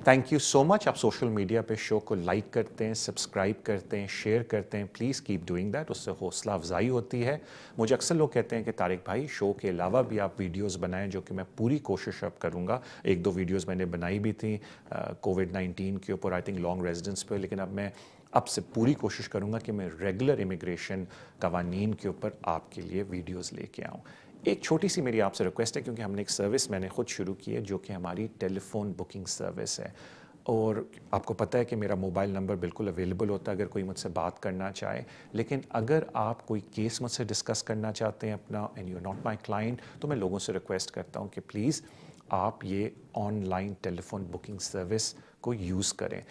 Thank you so much. आप social media पे show को लाइक करते हैं, सब्सक्राइब करते हैं, शेयर करते हैं, प्लीज़ कीप डूइंग दैट, उससे हौसला अफजाई होती है। मुझे अक्सर लोग कहते हैं कि तारिक भाई शो के अलावा भी आप वीडियोस बनाएं, जो कि मैं पूरी कोशिश अब करूँगा। एक दो वीडियोस मैंने बनाई भी थी कोविड-19 के ऊपर, आई थिंक लॉन्ग रेजिडेंस पे, लेकिन अब से पूरी कोशिश करूँगा कि मैं रेगुलर इमिग्रेशन कवानीन के ऊपर आपके लिए वीडियोज़ लेके आऊँ। एक छोटी सी मेरी आपसे रिक्वेस्ट है, क्योंकि हमने एक सर्विस मैंने खुद शुरू की है जो कि हमारी टेलीफोन बुकिंग सर्विस है, और आपको पता है कि मेरा मोबाइल नंबर बिल्कुल अवेलेबल होता है अगर कोई मुझसे बात करना चाहे। लेकिन अगर आप कोई केस मुझसे डिस्कस करना चाहते हैं अपना, and you are not my client, तो मैं लोगों से रिक्वेस्ट करता हूँ कि प्लीज़ आप ये ऑनलाइन टेलीफोन बुकिंग सर्विस को यूज़ करें।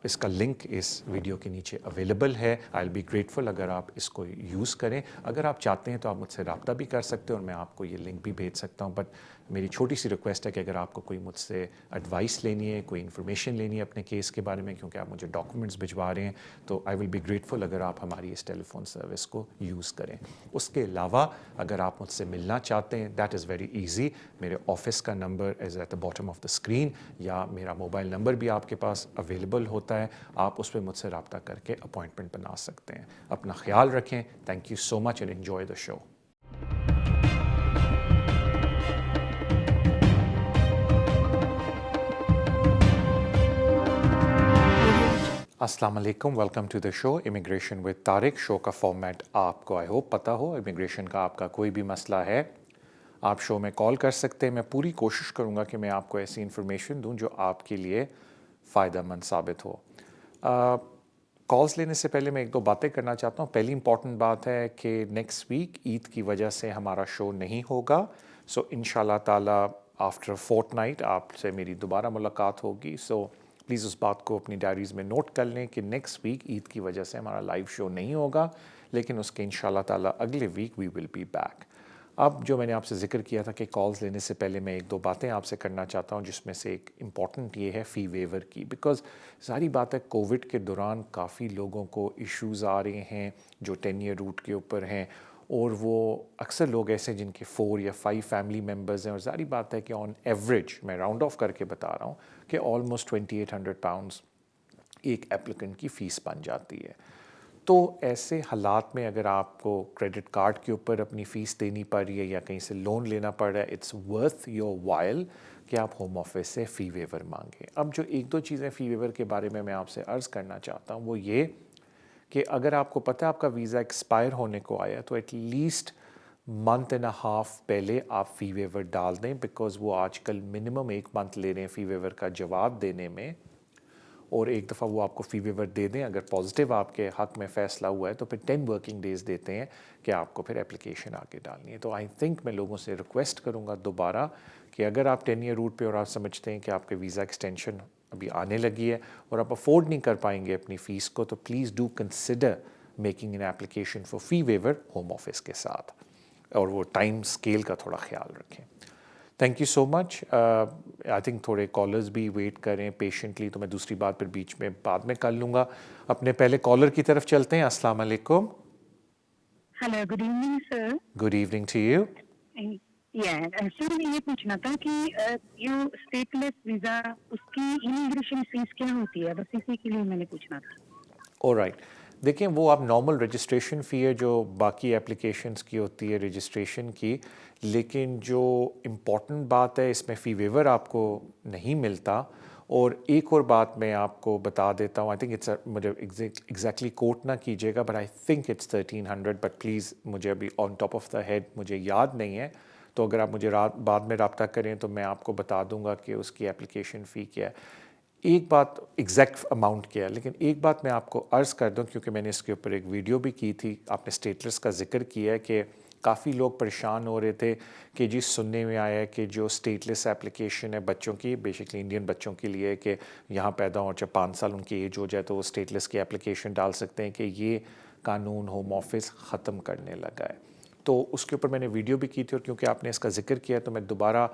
इसका लिंक इस वीडियो के नीचे अवेलेबल है। आई विल बी ग्रेटफुल अगर आप इसको यूज़ करें। अगर आप चाहते हैं तो आप मुझसे रब्ता भी कर सकते हो और मैं आपको ये लिंक भी भेज सकता हूँ। बट मेरी छोटी सी रिक्वेस्ट है कि अगर आपको कोई मुझसे एडवाइस लेनी है, कोई इन्फॉर्मेशन लेनी है अपने केस के बारे में, क्योंकि आप मुझे डॉक्यूमेंट्स भिजवा रहे हैं, तो आई विल बी ग्रेटफुल अगर आप हमारी इस टेलीफोन सर्विस को यूज़ करें। उसके अलावा अगर आप मुझसे मिलना चाहते हैं, दैट इज़ वेरी ईजी। मेरे ऑफिस का number is at the bottom of the screen, या मेरा मोबाइल नंबर भी आपके पास अवेलेबल होता है। आप उस पर मुझसे रब्ता करके अपॉइंटमेंट बना सकते हैं। अपना ख्याल रखें। Thank you so much and enjoy the show. अस्सलाम वालेकुम, welcome to the show immigration with Tariq. Show का फॉर्मेट आपको आई होप पता हो। इमिग्रेशन का आपका कोई भी मसला है, आप शो में कॉल कर सकते हैं। मैं पूरी कोशिश करूँगा कि मैं आपको ऐसी इन्फॉर्मेशन दूँ जो आपके लिए फ़ायदेमंद साबित हो। कॉल्स लेने से पहले मैं एक दो बातें करना चाहता हूँ। पहली इंपॉर्टेंट बात है कि नेक्स्ट वीक ईद की वजह से हमारा शो नहीं होगा। सो इंशाल्लाह ताला आफ्टर फोर्टनाइट आपसे मेरी दोबारा मुलाकात होगी। सो प्लीज़ उस बात को अपनी डायरीज़ में नोट कर लें कि नेक्स्ट वीक ईद की वजह से हमारा लाइव शो नहीं होगा, लेकिन उसके इंशाल्लाह ताला अगले week we will be back. अब जो मैंने आपसे ज़िक्र किया था कि कॉल्स लेने से पहले मैं एक दो बातें आपसे करना चाहता हूँ, जिसमें से एक इम्पॉर्टेंट ये है फ़ी वेवर की। बिकॉज़ सारी बात है, कोविड के दौरान काफ़ी लोगों को इश्यूज़ आ रहे हैं जो 10 ईयर रूट के ऊपर हैं, और वो अक्सर लोग ऐसे हैं जिनके 4 या 5 फैमिली मेम्बर्स हैं, और सारी बात है कि ऑन एवरेज, मैं राउंड ऑफ करके बता रहा हूँ, कि ऑलमोस्ट £2800 एक एप्लीकेंट की फ़ीस बन जाती है। तो ऐसे हालात में अगर आपको क्रेडिट कार्ड के ऊपर अपनी फ़ीस देनी पड़ रही है या कहीं से लोन लेना पड़ रहा है, इट्स वर्थ योर वाइल कि आप होम ऑफिस से फ़ी वेवर मांगें। अब जो एक दो चीज़ें फ़ी वेवर के बारे में मैं आपसे अर्ज़ करना चाहता हूँ, वो ये कि अगर आपको पता है आपका वीज़ा एक्सपायर होने को आया, तो एटलीस्ट मंथ एंड हाफ पहले आप फ़ी वेवर डाल दें, बिकॉज़ वो आजकल मिनिमम 1 मंथ ले रहे हैं फ़ी वेवर का जवाब देने में, और एक दफ़ा वो आपको फ़ी वेवर दे दें, अगर पॉजिटिव आपके हक़ में फ़ैसला हुआ है, तो फिर 10 वर्किंग डेज़ देते हैं कि आपको फिर एप्लीकेशन आगे डालनी है। तो आई थिंक मैं लोगों से रिक्वेस्ट करूँगा दोबारा कि अगर आप 10 ईयर रूट पे और आप समझते हैं कि आपके वीज़ा एक्सटेंशन अभी आने लगी है और आप अफोर्ड नहीं कर पाएंगे अपनी फ़ीस को, तो please do consider making an application for fee waiver home office के साथ, और वो टाइम स्केल का थोड़ा ख्याल रखें। Thank you so much. I think थोड़े कॉलर्स भी वेट करें पेशेंटली, तो मैं दूसरी बात फिर बीच में बाद में कर लूँगा। अपने पहले कॉलर की तरफ चलते हैं। अस्सलाम वालेकुम। Hello, good evening sir. Good evening to you. Sir मैं ये पूछना था कि जो स्टेटलेस वीजा उसकी इमिग्रेशन फीस क्या होती है, बस इसी के लिए मैंने पूछना था। ऑलराइट, देखिए वो आप नॉर्मल रजिस्ट्रेशन फ़ी है जो बाकी एप्लीकेशंस की होती है रजिस्ट्रेशन की, लेकिन जो इम्पॉर्टेंट बात है इसमें फ़ी वेवर आपको नहीं मिलता। और एक और बात मैं आपको बता देता हूँ, आई थिंक इट्स, मुझे एग्जैक्टली कोट ना कीजिएगा, but I think it's 1300, but please मुझे अभी on top of the head मुझे याद नहीं है, तो अगर आप मुझे बाद में रब्ता करें तो मैं आपको बता दूंगा कि उसकी एप्लीकेशन फ़ी क्या है। एक बात एग्जैक्ट अमाउंट क्या है, लेकिन एक बात मैं आपको अर्ज़ कर दूं, क्योंकि मैंने इसके ऊपर एक वीडियो भी की थी, आपने स्टेटस का जिक्र किया है कि काफ़ी लोग परेशान हो रहे थे कि जी सुनने में आया है कि जो स्टेटलेस एप्लीकेशन है बच्चों की, बेसिकली इंडियन बच्चों के लिए, कि यहाँ पैदा हो जब 5 साल उनकी एज हो जाए तो वो स्टेटलेस की एप्लीकेशन डाल सकते हैं, कि ये कानून होम ऑफिस ख़त्म करने लगा है। तो उसके ऊपर मैंने वीडियो भी की थी, और क्योंकि आपने इसका जिक्र किया तो मैं दोबारा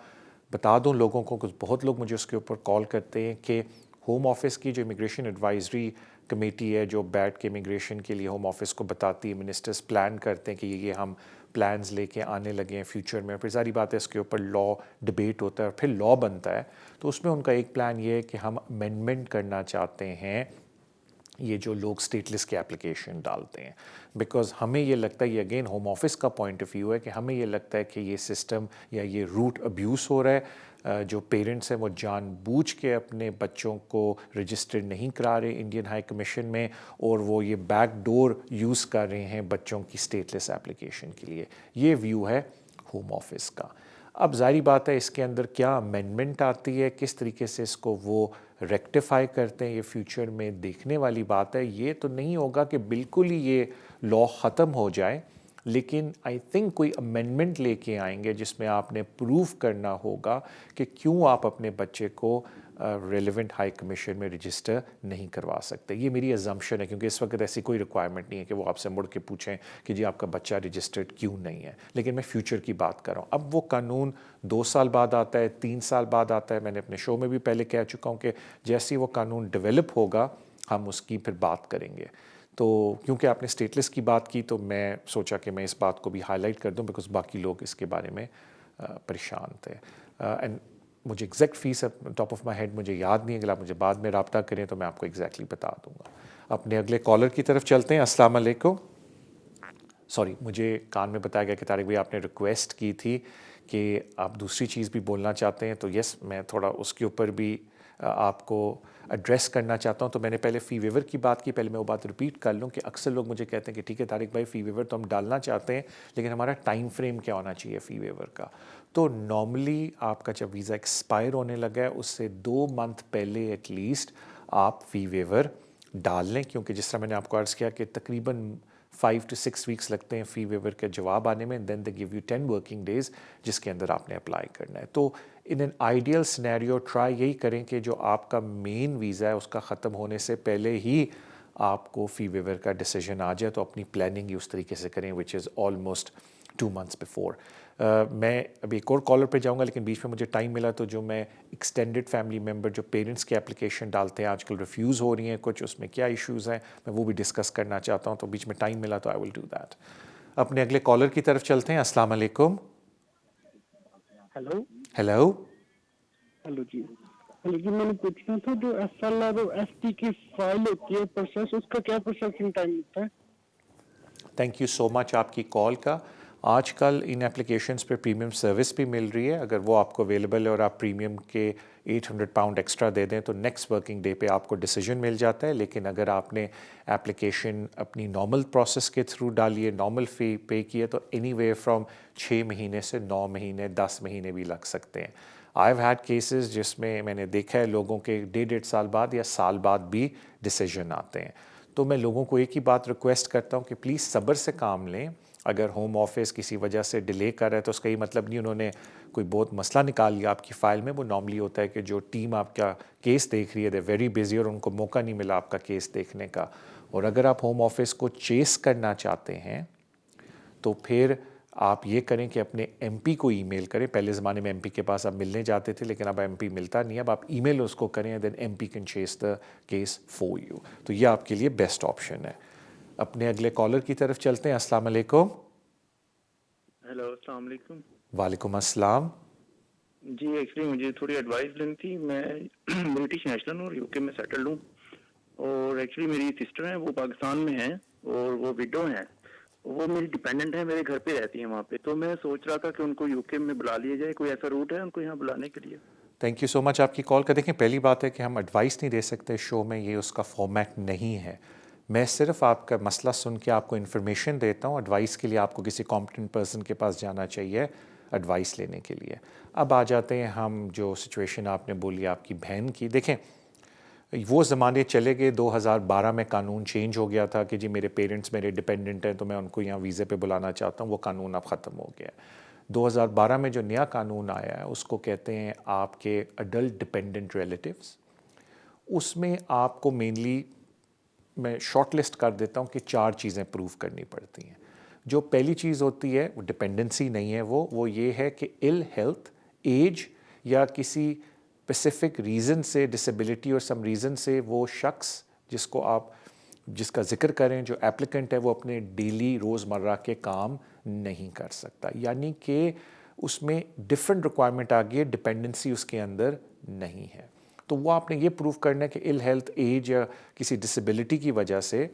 बता दूं लोगों को, कुछ बहुत लोग मुझे उसके ऊपर कॉल करते हैं कि होम ऑफिस की जो इमिग्रेशन एडवाइजरी कमेटी है जो बैठ के इमिग्रेशन के लिए होम ऑफिस को बताती है, मिनिस्टर्स प्लान करते हैं कि ये हम प्लान्स लेके आने लगे हैं फ्यूचर में, फिर सारी बात है इसके ऊपर लॉ डिबेट होता है और फिर लॉ बनता है, तो उसमें उनका एक प्लान ये है कि हम अमेंडमेंट करना चाहते हैं ये जो लोग स्टेटलेस के एप्लीकेशन डालते हैं, बिकॉज हमें ये लगता है, ये अगेन होम ऑफिस का पॉइंट ऑफ व्यू है कि हमें ये लगता है कि ये सिस्टम या ये रूट अब्यूज़ हो रहा है। जो पेरेंट्स हैं वो जानबूझ के अपने बच्चों को रजिस्टर्ड नहीं करा रहे इंडियन हाई कमीशन में, और वो ये बैक डोर यूज़ कर रहे हैं बच्चों की स्टेटलेस एप्लीकेशन के लिए। ये व्यू है होम ऑफिस का। अब ज़ाहिर बात है इसके अंदर क्या अमेंडमेंट आती है, किस तरीके से इसको वो रेक्टिफाई करते हैं, ये फ्यूचर में देखने वाली बात है। ये तो नहीं होगा कि बिल्कुल ही ये लॉ ख़त्म हो जाए, लेकिन आई थिंक कोई अमेंडमेंट लेके आएंगे जिसमें आपने प्रूव करना होगा कि क्यों आप अपने बच्चे को रेलिवेंट हाई कमीशन में रजिस्टर नहीं करवा सकते। ये मेरी अजम्पशन है, क्योंकि इस वक्त ऐसी कोई रिक्वायरमेंट नहीं है कि वो आपसे मुड़ के पूछें कि जी आपका बच्चा रजिस्टर्ड क्यों नहीं है। लेकिन मैं फ्यूचर की बात कर रहा हूँ। अब वो कानून 2 साल बाद आता है, 3 साल बाद आता है। मैंने अपने शो में भी पहले कह चुका हूँ कि जैसे ही वो कानून डेवलप होगा हम उसकी फिर बात करेंगे। तो क्योंकि आपने स्टेटलेस की बात की तो मैं सोचा कि मैं इस बात को भी हाईलाइट कर दूं, बिकॉज बाकी लोग इसके बारे में परेशान थे। एंड मुझे exact fees top of my head मुझे याद नहीं है, अगर आप मुझे बाद में रब्ता करें तो मैं आपको एग्जैक्टली बता दूंगा। अपने अगले कॉलर की तरफ चलते हैं। अस्सलाम वालेकुम। सॉरी, मुझे कान में बताया गया कि तारिक भाई आपने रिक्वेस्ट की थी कि आप दूसरी चीज़ भी बोलना चाहते हैं, तो यस मैं थोड़ा उसके ऊपर भी आपको एड्रेस करना चाहता हूं। तो मैंने पहले फ़ी वेवर की बात की, पहले मैं वो बात रिपीट कर लूं कि अक्सर लोग मुझे कहते हैं कि ठीक है तारिक भाई फ़ी वेवर तो हम डालना चाहते हैं, लेकिन हमारा टाइम फ्रेम क्या होना चाहिए फ़ी वेवर का। तो नॉर्मली आपका जब वीज़ा एक्सपायर होने लगा है उससे 2 मंथ पहले एटलीस्ट आप फ़ी वेवर डाल लें, क्योंकि जिस तरह मैंने आपको अर्ज़ किया कि तकरीबन 5 to 6 वीक्स लगते हैं फ़ी वेवर के जवाब आने में, then they give you 10 working days जिसके अंदर आपने अप्लाई करना है। तो in an ideal scenario try यही करें कि जो आपका मेन वीज़ा है उसका ख़त्म होने से पहले ही आपको फ़ी वेवर का डिसीजन आ जाए, तो अपनी प्लानिंग ही उस तरीके से करें which is almost 2 months before. मैं अभी एक और कॉलर पे जाऊंगा, लेकिन बीच में मुझे टाइम मिला तो जो मैं एक्सटेंडेड फैमिली मेम्बर जो पेरेंट्स की एप्लीकेशन डालते हैं आजकल रिफ्यूज़ हो रही हैं कुछ, उसमें क्या इश्यूज़ हैं मैं वो भी डिस्कस करना चाहता हूँ, तो बीच में टाइम मिला तो आई विल डू दैट। अपने अगले कॉलर की तरफ चलते हैं। अस्सलाम वालेकुम। Hello hello. हेलो जी। हेलो जी, मैंने पूछना था जो SLR और FT की फाइल होती है प्रोसेस, उसका क्या प्रोसेसिंग टाइम होता है? थैंक यू सो मच आपकी कॉल का। आजकल इन एप्लीकेशंस पे प्रीमियम सर्विस भी मिल रही है, अगर वो आपको अवेलेबल है और आप प्रीमियम के 800 पाउंड एक्स्ट्रा दे दें तो नेक्स्ट वर्किंग डे पे आपको डिसीजन मिल जाता है। लेकिन अगर आपने एप्लीकेशन अपनी नॉर्मल प्रोसेस के थ्रू डाली है, नॉर्मल फ़ी पे की है, तो एनी वे फ्रॉम 6 महीने से 9 महीने 10 महीने भी लग सकते हैं। आई हैव हैड केसेस जिसमें मैंने देखा है लोगों के 1.5 साल बाद या साल बाद भी डिसीजन आते हैं। तो मैं लोगों को एक ही बात रिक्वेस्ट करता हूँ कि प्लीज़ सब्र से काम लें। अगर होम ऑफिस किसी वजह से डिले कर रहा है तो उसका ये मतलब नहीं उन्होंने कोई बहुत मसला निकाल लिया आपकी फ़ाइल में। वो नॉर्मली होता है कि जो टीम आपका केस देख रही है दे वेरी बिजी और उनको मौका नहीं मिला आपका केस देखने का। और अगर आप होम ऑफिस को चेस करना चाहते हैं तो फिर आप ये करें कि अपने एमपी को ईमेल करें। पहले ज़माने में एमपी के पास आप मिलने जाते थे, लेकिन अब एमपी मिलता नहीं है। अब आप ईमेल उसको करें, then MP can chase the case for you. तो ये आपके लिए बेस्ट ऑप्शन है। अपने अगले कॉलर की तरफ चलते हैं। अस्सलाम वालेकुम। हेलो अस्सलाम वालेकुम। वालेकुम अस्सलाम। जी एक्चुअली मुझे थोड़ी एडवाइस लेनी थी। मैं ब्रिटिश नेशनल हूँ, यूके में सेटल्ड हूँ, और एक्चुअली मेरी सिस्टर है वो पाकिस्तान में है और वो विडो हैं, वो मेरी डिपेंडेंट है, मेरे घर पे रहती है वहाँ पे। तो मैं सोच रहा था कि उनको यूके में बुला लिया जाए, कोई ऐसा रूट है उनको यहाँ बुलाने के लिए? थैंक यू सो मच आपकी कॉल का। देखें, पहली बात है कि हम एडवाइस नहीं दे सकते शो में, ये उसका फॉर्मेट नहीं है। मैं सिर्फ आपका मसला सुन के आपको इन्फॉर्मेशन देता हूँ। एडवाइस के लिए आपको किसी कॉम्पिटेंट पर्सन के पास जाना चाहिए एडवाइस लेने के लिए। अब आ जाते हैं हम जो सिचुएशन आपने बोली आपकी बहन की। देखें, वो ज़माने चले गए। 2012 में कानून चेंज हो गया था कि जी मेरे पेरेंट्स मेरे डिपेंडेंट हैं तो मैं उनको यहाँ वीज़े पे बुलाना चाहता हूँ। वो कानून अब ख़त्म हो गया है। 2012 में जो नया कानून आया है उसको कहते हैं आपके अडल्ट डिपेंडेंट रिलेटिव्स। उसमें आपको मेनली मैं शॉर्ट लिस्ट कर देता हूँ कि 4 चीज़ें प्रूव करनी पड़ती हैं। जो पहली चीज़ होती है वो डिपेंडेंसी नहीं है, वो ये है कि इल हेल्थ, एज या किसी स्पेसिफिक रीज़न से, डिसेबिलिटी और सम रीज़न से वो शख्स जिसको आप جس کا ذکر کریں جو ایپلیکنٹ ہے وہ اپنے ڈیلی روزمرہ کے کام نہیں کر سکتا، یعنی کہ اس میں ڈفرینٹ ریکوائرمنٹ آ گئی ہے، ڈپینڈنسی اس کے اندر نہیں ہے. تو وہ آپ نے یہ پروف کرنا ہے کہ ال ہیلتھ، ایج یا کسی ڈسیبلٹی کی وجہ سے،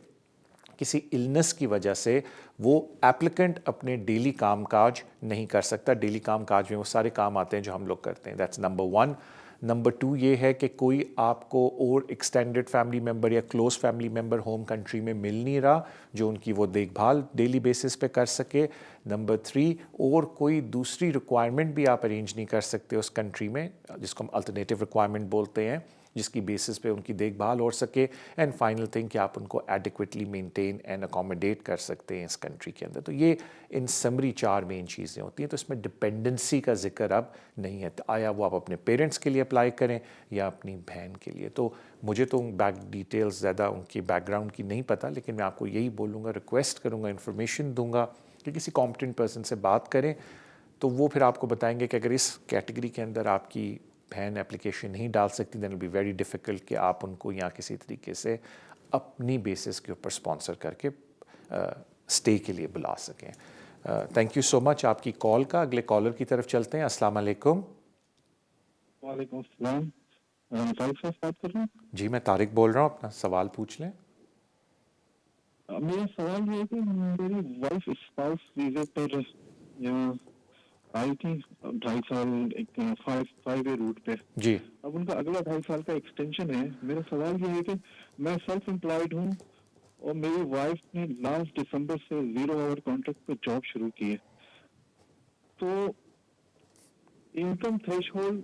کسی النس کی وجہ سے وہ ایپلیکنٹ اپنے ڈیلی کام کاج نہیں کر سکتا. ڈیلی کام کاج میں وہ سارے کام آتے ہیں جو ہم لوگ کرتے ہیں. That's number 1. نمبر 2 یہ ہے کہ کوئی آپ کو اور ایکسٹینڈڈ فیملی ممبر یا close family member home country میں مل نہیں رہا جو ان کی وہ دیکھ بھال ڈیلی بیسس پہ کر سکے. نمبر 3 اور کوئی دوسری ریکوائرمنٹ بھی آپ ارینج نہیں کر سکتے اس کنٹری میں جس کو ہم الٹرنیٹیو ریکوائرمنٹ بولتے ہیں، جس کی بیسس پہ ان کی دیکھ بھال ہو سکے. اینڈ فائنل تھنگ کہ آپ ان کو ایڈیکویٹلی مینٹین اینڈ اکوموڈیٹ کر سکتے ہیں اس کنٹری کے اندر. تو یہ ان سمری 4 مین چیزیں ہوتی ہیں. تو اس میں ڈپینڈنسی کا ذکر اب نہیں ہے. آیا وہ آپ اپنے پیرنٹس کے لیے اپلائی کریں یا اپنی بہن کے لیے. تو مجھے تو بیک ڈیٹیلز زیادہ ان کی بیک گراؤنڈ کی نہیں پتہ، لیکن میں آپ کو یہی بولوں گا، ریکویسٹ کروں گا، انفارمیشن دوں گا کہ کسی کمپیٹنٹ پرسن سے بات کریں تو وہ پھر آپ کو بتائیں گے کہ اگر اس کیٹیگری کے اندر آپ کی بہن اپلیکیشن نہیں ڈال سکتی دین ول بی ویری ڈیفیکلٹ کہ آپ ان کو یہاں کسی طریقے سے اپنی بیسس کے اوپر اسپانسر کر کے اسٹے کے لیے بلا سکیں. تھینک یو سو مچ آپ کی کال کا. اگلے کالر کی طرف چلتے ہیں. السلام علیکم. وعلیکم السلام. طارق صاحب بات کر رہے ہیں؟ جی میں طارق بول رہا ہوں، اپنا سوال پوچھ لیں. میرا سوال یہ ہے کہ میری وائف اسپاؤس ویزے پر یہاں آئی تھی 2.5 سال، ایک 5 ایئر روٹ پہ. جی اب ان کا اگلا 2.5 سال کا ایکسٹینشن ہے. میرا سوال یہ ہے کہ میں سیلف امپلائڈ ہوں اور میری وائف نے لاسٹ دسمبر سے 0 آور کانٹریکٹ پہ جاب شروع کی ہے. تو انکم تھریش ہولڈ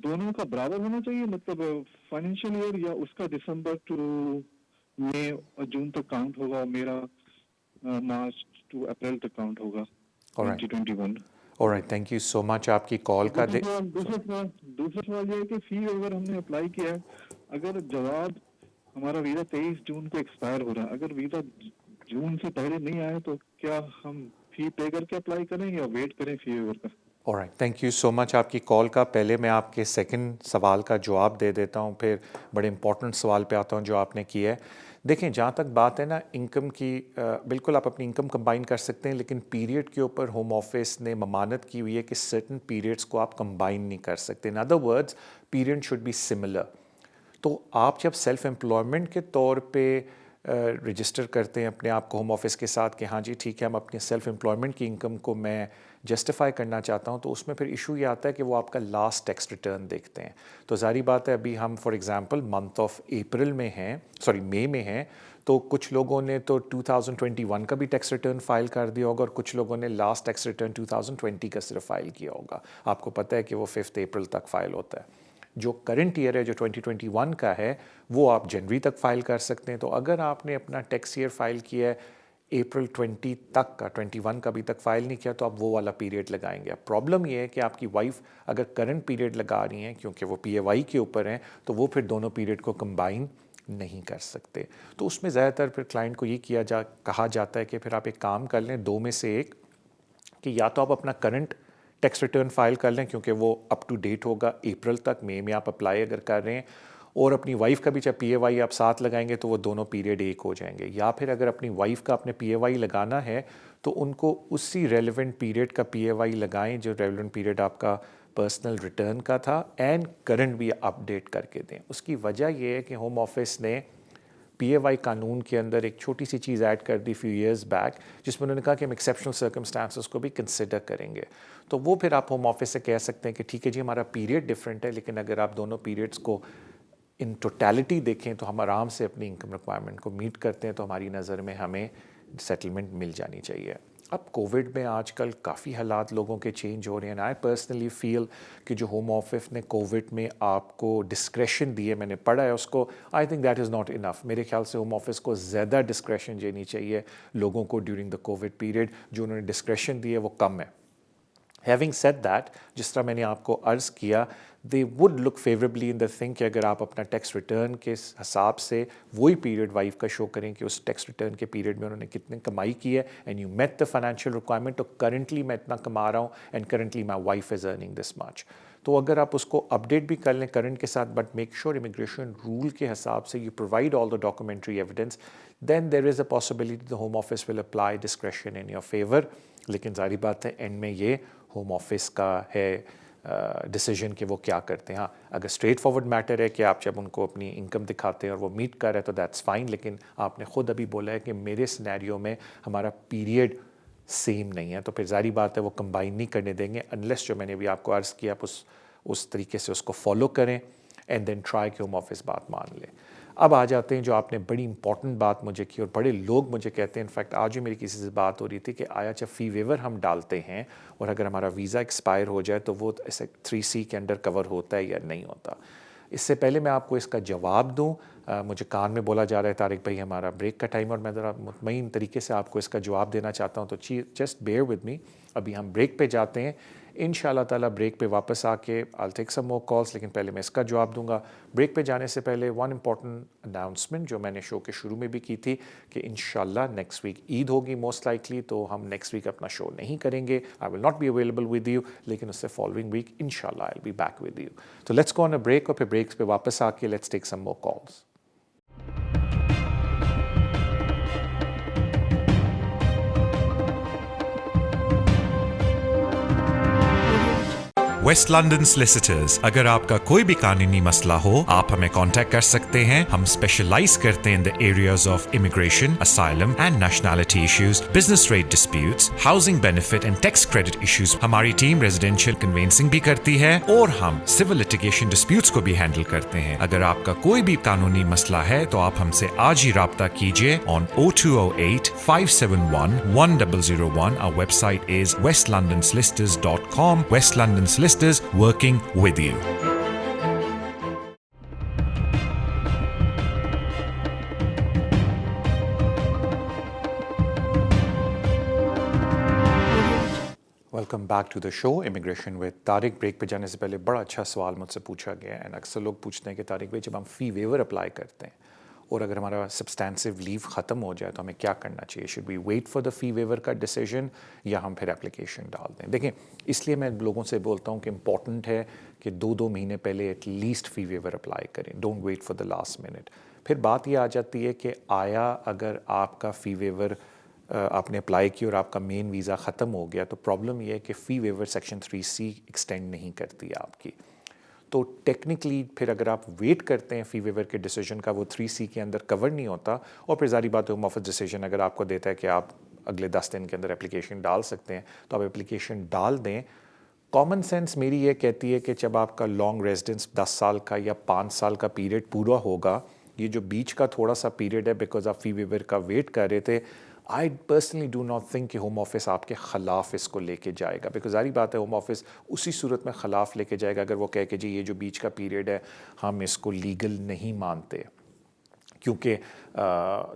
دونوں کا برابر ہونا چاہیے، مطلب فائنینشیل ایئر، یا اس کا دسمبر ٹو مئی اور جون تک کاؤنٹ ہوگا اور میرا مارچ ٹو اپریل تک کاؤنٹ ہوگا 2021. alright, thank you so much آپ کی کال کا. دوسرا سوال یہ ہے کہ فی اگر ہم نے اپلائی کیا ہے، اگر جواب ہمارا ویزا 23 جون کو ایکسپائر ہو رہا ہے، اگر ویزا جون سے پہلے نہیں آیا تو کیا ہم فی پے کر کے اپلائی کریں یا ویٹ کریں فی ویور کا؟ alright, thank you so much آپ کی کال کا. پہلے میں آپ کے سیکنڈ سوال کا جواب دے دیتا ہوں، پھر بڑے امپورٹنٹ سوال پہ آتا ہوں جو آپ نے کیا ہے. دیکھیں جہاں تک بات ہے نا انکم کی، بالکل آپ اپنی انکم کمبائن کر سکتے ہیں، لیکن پیریڈ کے اوپر ہوم آفس نے ممانت کی ہوئی ہے کہ سرٹن پیریڈس کو آپ کمبائن نہیں کر سکتے. In other words period should be similar. تو آپ جب سیلف امپلائمنٹ کے طور پہ رجسٹر کرتے ہیں اپنے آپ کو ہوم آفس کے ساتھ کہ ہاں جی ٹھیک ہے ہم اپنے سیلف امپلائمنٹ کی انکم کو میں جسٹیفائی کرنا چاہتا ہوں، تو اس میں پھر ایشو یہ آتا ہے کہ وہ آپ کا لاسٹ ٹیکس ریٹرن دیکھتے ہیں. تو ظاہری بات ہے ابھی ہم for example month of April میں ہیں، مئی میں ہیں، تو کچھ لوگوں نے تو 2021 کا بھی ٹیکس ریٹرن فائل کر دیا ہوگا اور کچھ لوگوں نے لاسٹ ٹیکس ریٹرن 2020 کا صرف فائل کیا ہوگا. آپ کو پتہ ہے کہ وہ 5 اپریل تک فائل ہوتا ہے. جو کرنٹ ایئر ہے جو 2021 کا ہے وہ آپ جنوری تک فائل کر سکتے ہیں. تو اگر آپ نے اپنا ٹیکس ایئر فائل کیا ہے اپریل 20 تک کا، 21 کا ابھی تک فائل نہیں کیا، تو آپ وہ والا پیریڈ لگائیں گے. اب پرابلم یہ ہے کہ آپ کی وائف اگر کرنٹ پیریڈ لگا رہی ہیں کیونکہ وہ پی اے وائی کے اوپر ہیں تو وہ پھر دونوں پیریڈ کو کمبائن نہیں کر سکتے. تو اس میں زیادہ تر پھر کلائنٹ کو یہ کہا جاتا ہے کہ پھر آپ ایک کام کر لیں، دو میں سے ایک، کہ یا تو آپ اپنا کرنٹ ٹیکس ریٹرن فائل کر لیں کیونکہ وہ اپ ٹو ڈیٹ ہوگا اپریل تک، مئی میں آپ اپلائی اگر کر رہے ہیں، اور اپنی وائف کا بھی چاہے پی اے وائی آپ ساتھ لگائیں گے تو وہ دونوں پیریڈ ایک ہو جائیں گے. یا پھر اگر اپنی وائف کا اپنے پی اے وائی لگانا ہے تو ان کو اسی ریلیونٹ پیریڈ کا پی اے وائی لگائیں جو ریلیونٹ پیریڈ آپ کا پرسنل ریٹرن کا تھا، اینڈ کرنٹ بھی اپ ڈیٹ کر کے دیں. اس کی وجہ یہ ہے کہ ہوم آفس نے پی اے وائی قانون کے اندر ایک چھوٹی سی چیز ایڈ کر دی فیو ایئرز بیک، جس میں انہوں نے کہا کہ ہم ایکسیپشنل سرکمسٹانسز کو بھی کنسیڈر کریں گے. تو وہ پھر آپ ہوم آفس سے کہہ سکتے ہیں کہ ٹھیک ہے جی ہمارا پیریڈ ڈفرینٹ ہے، لیکن اگر آپ دونوں پیریڈس کو ان ٹوٹیلٹی دیکھیں تو ہم آرام سے اپنی انکم ریکوائرمنٹ کو میٹ کرتے ہیں، تو ہماری نظر میں ہمیں سیٹلمنٹ مل جانی چاہیے. اب کووڈ میں آج کل کافی حالات لوگوں کے چینج ہو رہے ہیں. آئی پرسنلی فیل کہ جو ہوم آفس نے کووڈ میں آپ کو ڈسکریشن دی ہے، میں نے پڑھا ہے اس کو، I think that is not enough. میرے خیال سے ہوم آفس کو زیادہ ڈسکریشن دینی چاہیے لوگوں کو ڈیورنگ دا کووڈ پیریڈ. جو انہوں نے ڈسکریشن دی ہے وہ کم ہے. ہیونگ سیڈ دیٹ، جس طرح میں نے آپ کو عرض کیا، they would look favourably in the thing کہ اگر آپ اپنا ٹیکس ریٹرن کے حساب سے وہی پیریڈ وائف کا شو کریں کہ اس ٹیکس ریٹرن کے پیریڈ میں انہوں نے کتنے کمائی کی ہے، and you meet the financial requirement, تو کرنٹلی میں اتنا کما رہا ہوں and currently my wife is earning this much. تو اگر آپ اس کو اپڈیٹ بھی کر لیں کرنٹ کے ساتھ, but make sure immigration rule کے حساب سے you provide all the documentary evidence, then there is a possibility the home office will apply discretion in your favour. لیکن ظاہری بات ہے اینڈ میں یہ ہوم آفس کا ہے ڈیسیجن کہ وہ کیا کرتے ہیں. ہاں اگر اسٹریٹ فارورڈ میٹر ہے کہ آپ جب ان کو اپنی انکم دکھاتے ہیں اور وہ میٹ کر رہے تو دیٹس فائن, لیکن آپ نے خود ابھی بولا ہے کہ میرے سینیریو میں ہمارا پیریڈ سیم نہیں ہے, تو پھر ظاہری بات ہے وہ کمبائن نہیں کرنے دیں گے انلیس جو میں نے ابھی آپ کو عرض کیا آپ اس طریقے سے اس کو فالو کریں اینڈ دین ٹرائی کہ ہوم آفس بات مان لے. اب آ جاتے ہیں جو آپ نے بڑی امپورٹنٹ بات مجھے کی اور بڑے لوگ مجھے کہتے ہیں, انفیکٹ آج ہی میری کسی سے بات ہو رہی تھی کہ آیا جب فی ویور ہم ڈالتے ہیں اور اگر ہمارا ویزا ایکسپائر ہو جائے تو وہ ایسے 3C کے انڈر کور ہوتا ہے یا نہیں ہوتا. اس سے پہلے میں آپ کو اس کا جواب دوں, مجھے کان میں بولا جا رہا ہے طارق بھائی ہمارا بریک کا ٹائم, اور میں ذرا مطمئن طریقے سے آپ کو اس کا جواب دینا چاہتا ہوں, تو جسٹ بیئر ود می. ابھی ہم بریک پہ جاتے ہیں, ان شاء اللہ تعالیٰ بریک پہ واپس آ کے I'll take some more calls, لیکن پہلے میں اس کا جواب دوں گا. بریک پہ جانے سے پہلے ون امپورٹنٹ اناؤنسمنٹ جو میں نے شو کے شروع میں بھی کی تھی کہ انشاءاللہ نیکسٹ ویک عید ہوگی موسٹ لائکلی, تو ہم نیکسٹ ویک اپنا شو نہیں کریں گے. I will not be available with you, لیکن اس سے فالوئنگ ویک انشاءاللہ I will be back with you. تو let's go on a break, اور پھر بریکس پہ واپس آ کے let's take some more calls. West London solicitors, اگر آپ کا کوئی بھی قانونی مسئلہ ہو آپ ہمیں کانٹیکٹ کر سکتے ہیں. ہم اسپیشلائز کرتے ہیں in the areas of immigration, asylum and nationality issues, business rate disputes, housing benefit and tax credit issues. ہماری ٹیم ریزیڈینشیل کنوینسنگ بھی کرتی ہے اور ہم سول لٹیگیشن ڈسپیوٹس کو بھی ہینڈل کرتے ہیں. اگر آپ کا کوئی بھی قانونی مسئلہ ہے تو آپ ہم سے آج ہی رابطہ کیجیے on 0208 571 1001. Our website is westlondonsolicitors.com. West London Solicitors, working with you. Welcome back to the show immigration with Tariq. Break پہ جانے سے پہلے بڑا اچھا سوال مجھ سے پوچھا گیا ہے, اینڈ اکثر لوگ پوچھتے ہیں کہ طارق بھائی جب ہم فی ویور اپلائی کرتے ہیں اور اگر ہمارا سبسٹینسو لیو ختم ہو جائے تو ہمیں کیا کرنا چاہیے, should we wait for the fee waiver کا ڈیسیجن یا ہم پھر اپلیکیشن ڈال دیں. دیکھیں اس لیے میں لوگوں سے بولتا ہوں کہ امپورٹنٹ ہے کہ 2 مہینے پہلے at least fee waiver apply کریں, don't wait for the last minute. پھر بات یہ آ جاتی ہے کہ آیا اگر آپ کا فی ویور آپ نے اپلائی کی اور آپ کا مین ویزا ختم ہو گیا تو پرابلم یہ ہے کہ فی ویور سیکشن 3C ایکسٹینڈ نہیں کرتی ہے آپ کی. تو ٹیکنیکلی پھر اگر آپ ویٹ کرتے ہیں فی ویور کے ڈیسیجن کا, وہ 3C کے اندر کور نہیں ہوتا, اور پھر ظاہری بات ہے ہوم آفس ڈیسیجن اگر آپ کو دیتا ہے کہ آپ اگلے 10 دن کے اندر اپلیکیشن ڈال سکتے ہیں تو آپ اپلیکیشن ڈال دیں. کامن سینس میری یہ کہتی ہے کہ جب آپ کا لانگ ریزیڈنس 10 سال کا یا 5 سال کا پیریڈ پورا ہوگا, یہ جو بیچ کا تھوڑا سا پیریڈ ہے بیکاز آپ فی ویور کا ویٹ کر رہے تھے, I personally do not think کہ ہوم آفس آپ کے خلاف اس کو لے کے جائے گا. بیکاز ظاہری بات ہے ہوم آفس اسی صورت میں خلاف لے کے جائے گا اگر وہ کہے کہ جی یہ جو بیچ کا پیریڈ ہے ہم اس کو لیگل نہیں مانتے کیونکہ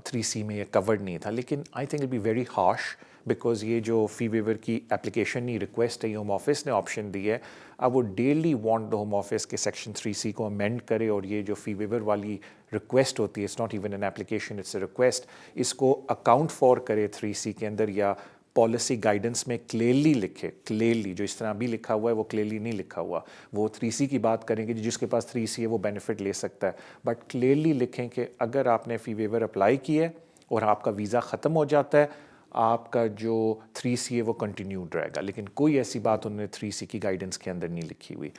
3C میں یہ کورڈ نہیں تھا. لیکن I think it be very harsh because یہ جو فی ویور کی اپلیکیشن نہیں ریکویسٹ ہے یہ ہوم آفس نے آپشن دی ہے. اب وہ daily want the home office کے سیکشن 3C کو امینڈ کرے, اور یہ جو فی ویور والی ریکویسٹ ہوتی ہے it's not even an application, it's a request, اس کو اکاؤنٹ فار کرے 3C کے اندر یا پالیسی گائیڈنس میں کلیئرلی لکھے. کلیئرلی جو اس طرح بھی لکھا ہوا ہے وہ کلیئرلی نہیں لکھا ہوا. وہ 3C کی بات کریں گے جس کے پاس 3C ہے وہ بینیفٹ لے سکتا ہے, بٹ کلیئرلی لکھیں کہ اگر آپ نے فی ویور اپلائی کی ہے اور آپ کا ویزا ختم ہو جاتا ہے آپ کا جو 3C ہے وہ کنٹینیوڈ رہے گا. لیکن کوئی ایسی بات انہوں نے 3C کی گائیڈنس کے اندر نہیں لکھی ہوئی.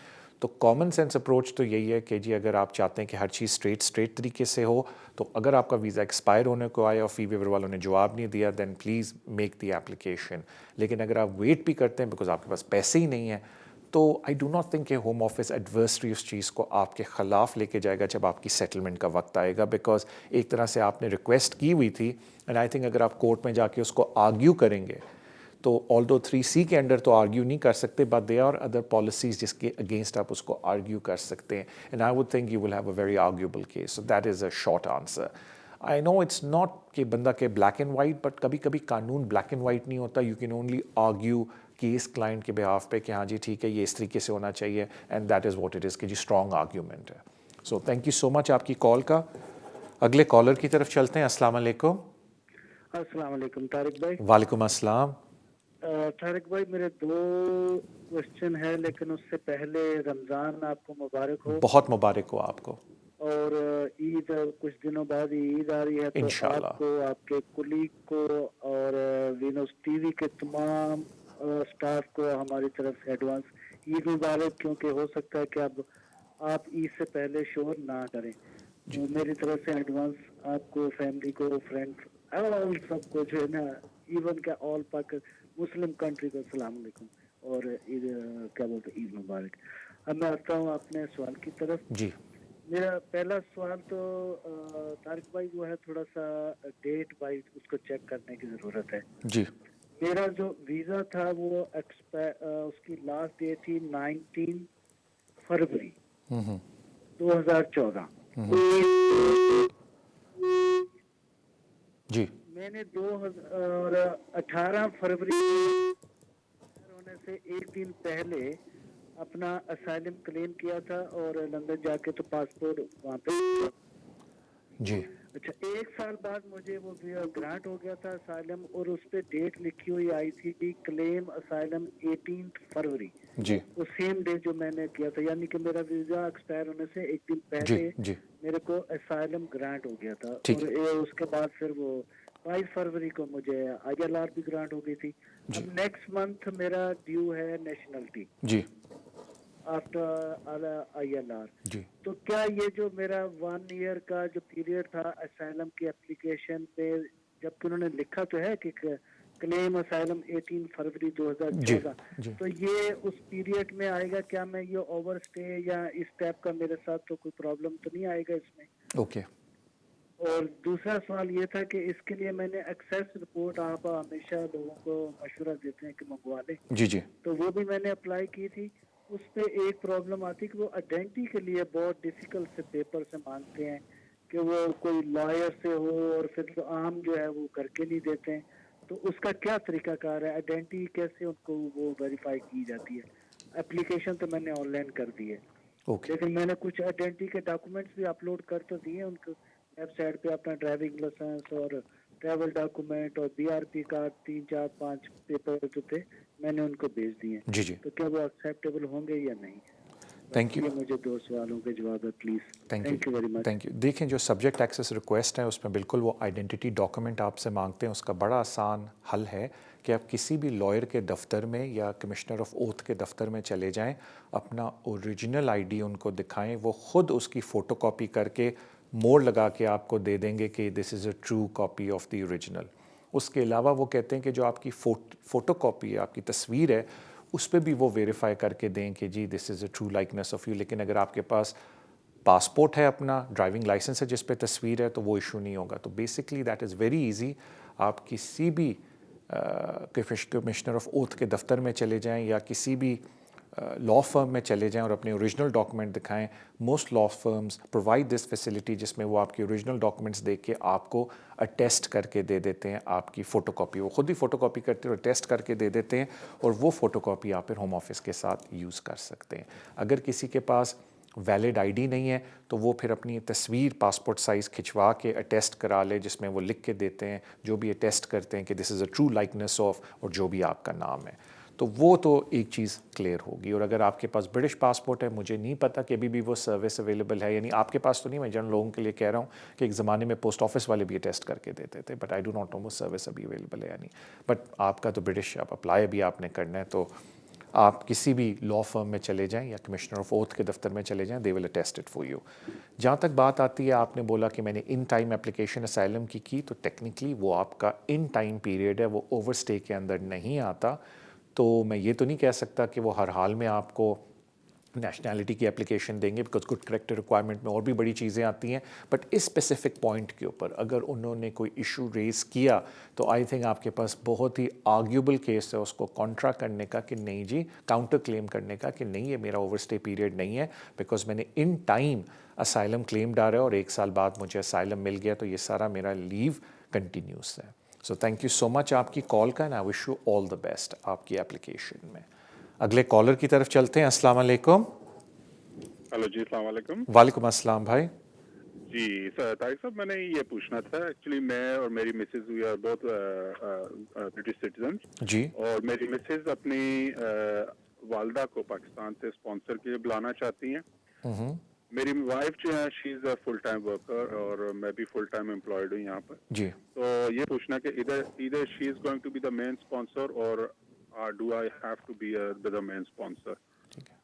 تو کامن سینس اپروچ تو یہی ہے کہ جی اگر آپ چاہتے ہیں کہ ہر چیز اسٹریٹ طریقے سے ہو تو اگر آپ کا ویزا ایکسپائر ہونے کو آئے اور فی ویور والوں نے جواب نہیں دیا then please make the application. لیکن اگر آپ ویٹ بھی کرتے ہیں بیکاز آپ کے پاس پیسے ہی نہیں ہیں تو آئی ڈو ناٹ تھنک کہ ہوم آفس ایڈورسری اس چیز کو آپ کے خلاف لے کے جائے گا جب آپ کی سیٹلمنٹ کا وقت آئے گا. بیکاز ایک طرح سے آپ نے ریکویسٹ کی ہوئی تھی, اینڈ آئی تھنک اگر آپ کورٹ میں جا کے اس کو آرگیو کریں گے تو آلدو 3C کے انڈر تو آرگیو نہیں کر سکتے, but there are other policies جس کے اگینسٹ آپ اس کو آرگیو کر سکتے ہیں. And I would think you will have a very arguable case. So that is a short answer. I know it's not کہ بندہ کہ بلیک اینڈ وائٹ, بٹ کبھی کبھی قانون بلیک اینڈ وائٹ نہیں ہوتا. You can only argue case client کے behalf پہ کہ ہاں جی ٹھیک ہے یہ اس طریقے سے ہونا چاہیے, and that is what it is کہ جی اسٹرانگ آرگیومنٹ ہے. سو تھینک یو سو مچ آپ کی کال کا. اگلے کالر کی طرف چلتے ہیں. السلام علیکم. السلام علیکم طارق بھائی. وعلیکم السلام. तारिक भाई मेरे 2 क्वेश्चन है, लेकिन उससे पहले रमजान आपको मुबारक हो बहुत मुबारक हो आपको। और ईद कुछ दिनों बाद ईद आ रही है, तो इंशाल्लाह। आपको, आपके कुलीग को और विनोस टीवी के तमाम स्टाफ को हमारी तरफ से एडवांस ईद मुबारक, क्योंकि हो सकता है कि अब आप ईद से पहले शोर ना करें, तो मेरी तरफ से एडवांस आपको, फैमिली को, फ्रेंड्स और सबको जो है ना, इवन का ऑल पाक मुस्लिम कंट्री को अस्सलाम वालेकुम और ईद क्या बोलते हैं, ईद मुबारक। अब मैं आता हूँ अपने सवाल की तरफ। जी मेरा पहला सवाल तो तारिक भाई वो है, थोड़ा सा डेट वाइज उसको चेक करने की ज़रूरत है। जी मेरा जो वीज़ा था वो उसकी लास्ट डेट थी 19 फरवरी 2014। जी मैंने 2018 फरवरी होने से एक दिन पहले अपना असाइलम क्लेम किया था और लंदन जाके तो पासपोर्ट वहाँ पे। जी अच्छा, 1 साल बाद मुझे वो ग्रांट हो गया था असाइलम, और उस पे डेट लिखी हुई आई थी क्लेम असाइलम 18 फरवरी, जी वो सेम डे जो मैंने किया था, यानी कि मेरा वीजा एक्सपायर होने से एक दिन जी पहले जी मेरे को असाइलम ग्रांट हो गया था। ठीक और उसके बाद फिर वो 22 फरवरी को मुझे ILR भी ग्रांट हो गई थी। अब नेक्स्ट मंथ मेरा ड्यू है नेशनलिटी जी आफ्टर ILR। जी तो क्या ये जो मेरा 1 ईयर का जो पीरियड था असाइलम की एप्लीकेशन पे, जबकि उन्होंने लिखा तो है कि क्लेम असाइलम 18 फरवरी 2014, जी। तो ये उस पीरियड में आएगा? क्या मैं ये ओवर स्टे या इस टाइप का मेरे साथ तो कोई प्रॉब्लम तो नहीं आएगा इसमें? ओके और दूसरा सवाल ये था कि इसके लिए मैंने एक्सेस रिपोर्ट, आप हमेशा लोगों को मशवरा देते हैं कि मंगवा लें, जी जी तो वो भी मैंने अप्लाई की थी। उस पे एक प्रॉब्लम आती कि वो आइडेंटिटी के लिए बहुत डिफिकल्ट से पेपर से मांगते हैं कि वो कोई लॉयर से हो, और फिर तो आम जो है वो करके नहीं देते हैं। तो उसका क्या तरीकाकार है? आइडेंटिटी कैसे उनको वो वेरीफाई की जाती है? एप्लीकेशन तो मैंने ऑनलाइन कर दी है, ओके लेकिन मैंने कुछ आइडेंटिटी के डॉक्यूमेंट्स भी अपलोड कर तो दिए उनको वेबसाइट पे, अपना ड्राइविंग लाइसेंस और ट्रैवल डॉक्यूमेंट और BRP कार्ड, 3 4 5 पेपर जो थे मैंने उनको भेज दिए। जी जी तो क्या वो एक्सेप्टेबल होंगे या नहीं? थैंक यू ये मुझे 2 सवालों के जवाब है please. Thank thank you very much. Thank you. देखें, जो सब्जेक्ट एक्सेस रिक्वेस्ट है उसमें बिल्कुल वो आइडेंटिटी डॉक्यूमेंट आपसे मांगते हैं। उसका बड़ा आसान हल है कि आप किसी भी लॉयर के दफ्तर में या कमिश्नर ऑफ ओथ के दफ्तर में चले जाएं, अपना ओरिजिनल ID उनको दिखाएं, वो ख़ुद उसकी फ़ोटो कॉपी करके मोड़ लगा के आपको दे देंगे कि this is a true copy of the original. उसके अलावा वो कहते हैं कि जो आपकी फ़ोटो कॉपी है, आपकी तस्वीर है, उस पर भी वो वेरीफाई करके दें कि जी this is a true likeness of you. लेकिन अगर आपके पास पासपोर्ट है, अपना ड्राइविंग लाइसेंस है जिस पे तस्वीर है, तो वो इशू नहीं होगा। तो basically that is very easy. आप किसी भी कमिश्नर ऑफ ओथ के दफ्तर में चले जाएं या किसी भी लॉ फर्म में चले जाएं और अपने ओरिजिनल डॉक्यूमेंट दिखाएं। Most law firms provide this facility, जिसमें वो आपके ओरिजिनल डॉक्यूमेंट्स देख के आपको अटेस्ट करके दे देते हैं आपकी फ़ोटोकॉपी। वो खुद ही फ़ोटोकॉपी करते हैं और टेस्ट करके दे देते हैं, और वो फ़ोटोकॉपी आप फिर होम ऑफिस के साथ यूज़ कर सकते हैं। अगर किसी के पास वैलिड ID नहीं है तो वो फिर अपनी तस्वीर पासपोर्ट साइज़ खिंचवा के अटेस्ट करा ले, जिसमें वो लिख के देते हैं, जो भी अटेस्ट करते हैं कि this is a true likeness of, और जो भी आपका नाम है। तो वो तो एक चीज़ क्लियर होगी। और अगर आपके पास ब्रिटिश पासपोर्ट है, मुझे नहीं पता कि अभी भी वो सर्विस अवेलेबल है, यानी आपके पास तो नहीं, मैं जनरल लोगों के लिए कह रहा हूँ कि एक ज़माने में पोस्ट ऑफिस वाले भी टेस्ट करके देते थे, but I do not know वो सर्विस अभी अवेलेबल है या नहीं। बट आपका तो ब्रिटिश, आप अप्लाई अभी आपने करना है, तो आप किसी भी लॉ फर्म में चले जाएं या कमिश्नर ऑफ ओथ के दफ्तर में चले जाएं, they will attest it for you. जहाँ तक बात आती है, आपने बोला कि मैंने इन टाइम एप्लीकेशन असाइलम की, तो टेक्निकली वो आपका इन टाइम पीरियड है, वो ओवर स्टे के अंदर नहीं आता। तो मैं ये तो नहीं कह सकता कि वो हर हाल में आपको नेशनैलिटी की एप्लीकेशन देंगे, बिकॉज गुड करेक्टर रिक्वायरमेंट में और भी बड़ी चीज़ें आती हैं। बट इस स्पेसिफिक पॉइंट के ऊपर अगर उन्होंने कोई इशू रेज़ किया, तो आई थिंक आपके पास बहुत ही आर्ग्यूबल केस है उसको कॉन्ट्रा करने का कि नहीं जी, काउंटर क्लेम करने का कि नहीं, ये मेरा ओवरस्टे पीरियड नहीं है, बिकॉज मैंने इन टाइम असाइलम क्लेम डाला है और 1 साल बाद मुझे असाइलम मिल गया, तो ये सारा मेरा लीव कंटिन्यूस है। So thank you so much आपकी कॉल का, and I wish you all the best आपकी एप्लीकेशन में। अगले कॉलर की तरफ चलते हैं। अस्सलाम वालेकुम। हेलो जी, अस्सलाम वालेकुम। वालेकुम अस्सलाम भाई। जी सर तारिक साहब मैंने ये पूछना था एक्चुअली मैं और मेरी missus we are both British citizen जी और मेरी मिसेज अपनी वालदा को पाकिस्तान से स्पॉन्सर के लिए बुलाना चाहती हैं मेरी वाइफ जो है she is a full time worker और मैं भी फुल टाइम एम्प्लॉयड हूँ यहाँ पर जी तो ये पूछना कि इधर she is going to be the main sponsor और do I have to be the main sponsor ठीक है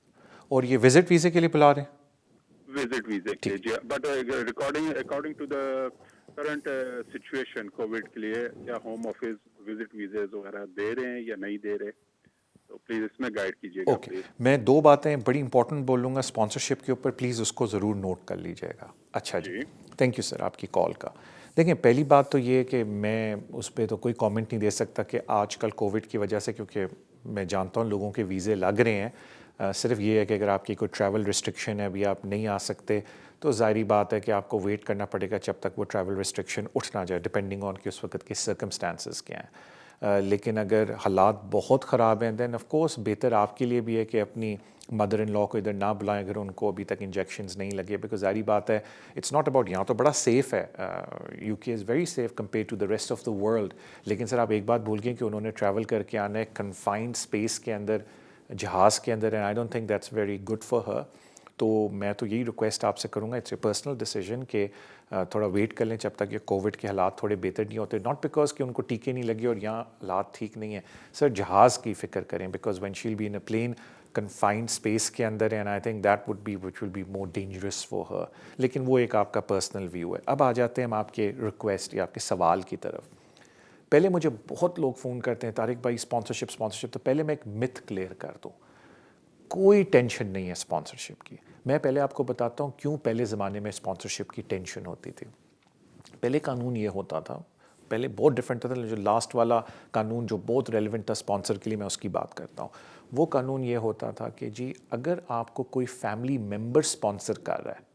और ये विजिट वीज़े के लिए बुला रहे हैं visit visa के लिए but according to the current situation COVID के लिए क्या होम ऑफिस विजिट वीजे वगैरह दे रहे हैं या नहीं दे रहे तो प्लीज इसमें गाइड कीजिएगा ओके मैं दो बातें बड़ी इंपॉर्टेंट बोलूँगा स्पॉन्सरशिप के ऊपर प्लीज़ उसको ज़रूर नोट कर लीजिएगा अच्छा जी थैंक यू सर आपकी कॉल का देखें पहली बात तो ये है कि मैं उस पर तो कोई कमेंट नहीं दे सकता कि आजकल कोविड की वजह से क्योंकि मैं जानता हूँ लोगों के वीज़े लग रहे हैं सिर्फ ये है कि अगर आपकी कोई ट्रैवल रिस्ट्रिक्शन है अभी आप नहीं आ सकते तो ज़ाहिरी बात है कि आपको वेट करना पड़ेगा जब तक वो ट्रैवल रिस्ट्रिक्शन उठ ना जाए डिपेंडिंग ऑन कि उस वक्त के सर्कमस्टांसेस क्या हैं लेकिन अगर हालात बहुत ख़राब हैं दैन ऑफ कोर्स बेहतर आपके लिए भी है कि अपनी मदर इन लॉ को इधर ना बुलाएं अगर उनको अभी तक इंजेक्शंस नहीं लगे बिकॉज ज़ाहिरी बात है इट्स नॉट अबाउट यहाँ तो बड़ा सेफ़ है UK is very safe compare to the rest of the world लेकिन सर आप एक बात भूल गए कि उन्होंने ट्रैवल करके आना है कन्फाइंड स्पेस के अंदर जहाज़ के अंदर and I don't think that's very good for her तो मैं तो यही रिक्वेस्ट आपसे करूँगा इट्स ए पर्सनल डिसीजन कि थोड़ा वेट कर लें जब तक ये कोविड के हालात थोड़े बेहतर नहीं होते नॉट बिकॉज कि उनको टीके नहीं लगे और यहाँ हालात ठीक नहीं है सर जहाज़ की फ़िक्र करें because when she will be in a plane confined space के अंदर and I think that would be which will be more dangerous for her लेकिन वो एक आपका पर्सनल व्यू है अब आ जाते हैं हम आपके रिक्वेस्ट या आपके सवाल की तरफ पहले मुझे बहुत लोग फ़ोन करते हैं तारिक भाई स्पॉन्सरशिप तो पहले मैं एक मिथ क्लियर कर दूँ कोई टेंशन नहीं है स्पॉन्सरशिप की मैं पहले आपको बताता हूँ क्यों पहले ज़माने में स्पॉन्सरशिप की टेंशन होती थी पहले कानून ये होता था पहले बहुत डिफरेंट था जो लास्ट वाला कानून जो बहुत रेलिवेंट था स्पॉन्सर के लिए मैं उसकी बात करता हूँ वो कानून ये होता था कि जी अगर आपको कोई फैमिली मेम्बर स्पॉन्सर कर रहा है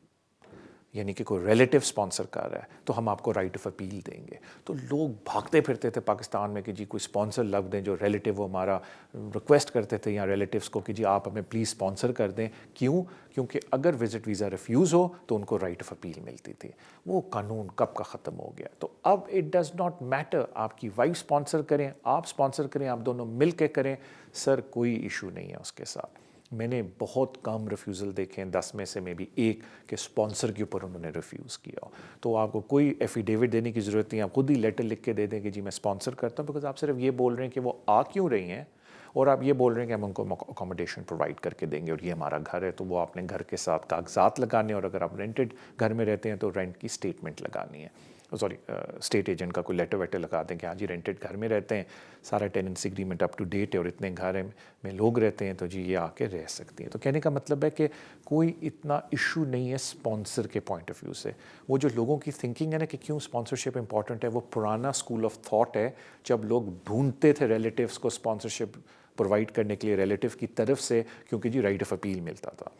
यानी कि कोई रिलेटिव स्पॉन्सर कर रहा है तो हम आपको राइट ऑफ अपील देंगे तो लोग भागते फिरते थे पाकिस्तान में कि जी कोई स्पॉन्सर लग दें जो रिलेटिव वो हमारा रिक्वेस्ट करते थे यहाँ रिलेटिव्स को कि जी आप हमें प्लीज़ स्पॉन्सर कर दें क्यों क्योंकि अगर विजिट वीज़ा रिफ्यूज़ हो तो उनको राइट ऑफ अपील मिलती थी वो कानून कब का ख़त्म हो गया तो अब इट डज़ नॉट मैटर आपकी वाइफ स्पॉन्सर करें आप स्पॉन्सर करें आप दोनों मिल के करें सर कोई इशू नहीं है उसके साथ मैंने बहुत कम रिफ्यूज़ल देखे हैं 10 में से में भी एक के स्पॉन्सर के ऊपर उन्होंने रिफ्यूज़ किया तो आपको कोई एफिडेविट देने की ज़रूरत नहीं आप खुद ही लेटर लिख के दे दें कि जी मैं स्पॉन्सर करता हूँ बिकॉज आप सिर्फ ये बोल रहे हैं कि वो आ क्यों रही हैं और आप ये बोल रहे हैं कि हम उनको अकोमोडेशन प्रोवाइड करके देंगे और ये हमारा घर है तो वो आपने घर के साथ कागजात लगाने और अगर आप रेंटेड घर में रहते हैं तो रेंट की स्टेटमेंट लगानी है सॉरी स्टेट एजेंट का कोई लेटर वेटर लगा दें कि हाँ जी रेंटेड घर में रहते हैं सारा tenancy agreement up to date है और इतने घर में लोग रहते हैं तो जी ये आके रह सकती हैं तो कहने का मतलब है कि कोई इतना इशू नहीं है स्पॉन्सर के पॉइंट ऑफ व्यू से वो जो लोगों की थिंकिंग है ना कि क्यों स्पॉन्सरशिप इंपॉर्टेंट है वो पुराना स्कूल ऑफ थॉट है जब लोग ढूंढते थे रिलेटिव्स को स्पॉन्सरशिप प्रोवाइड करने के लिए रिलेटिव की तरफ से क्योंकि जी राइट ऑफ अपील मिलता था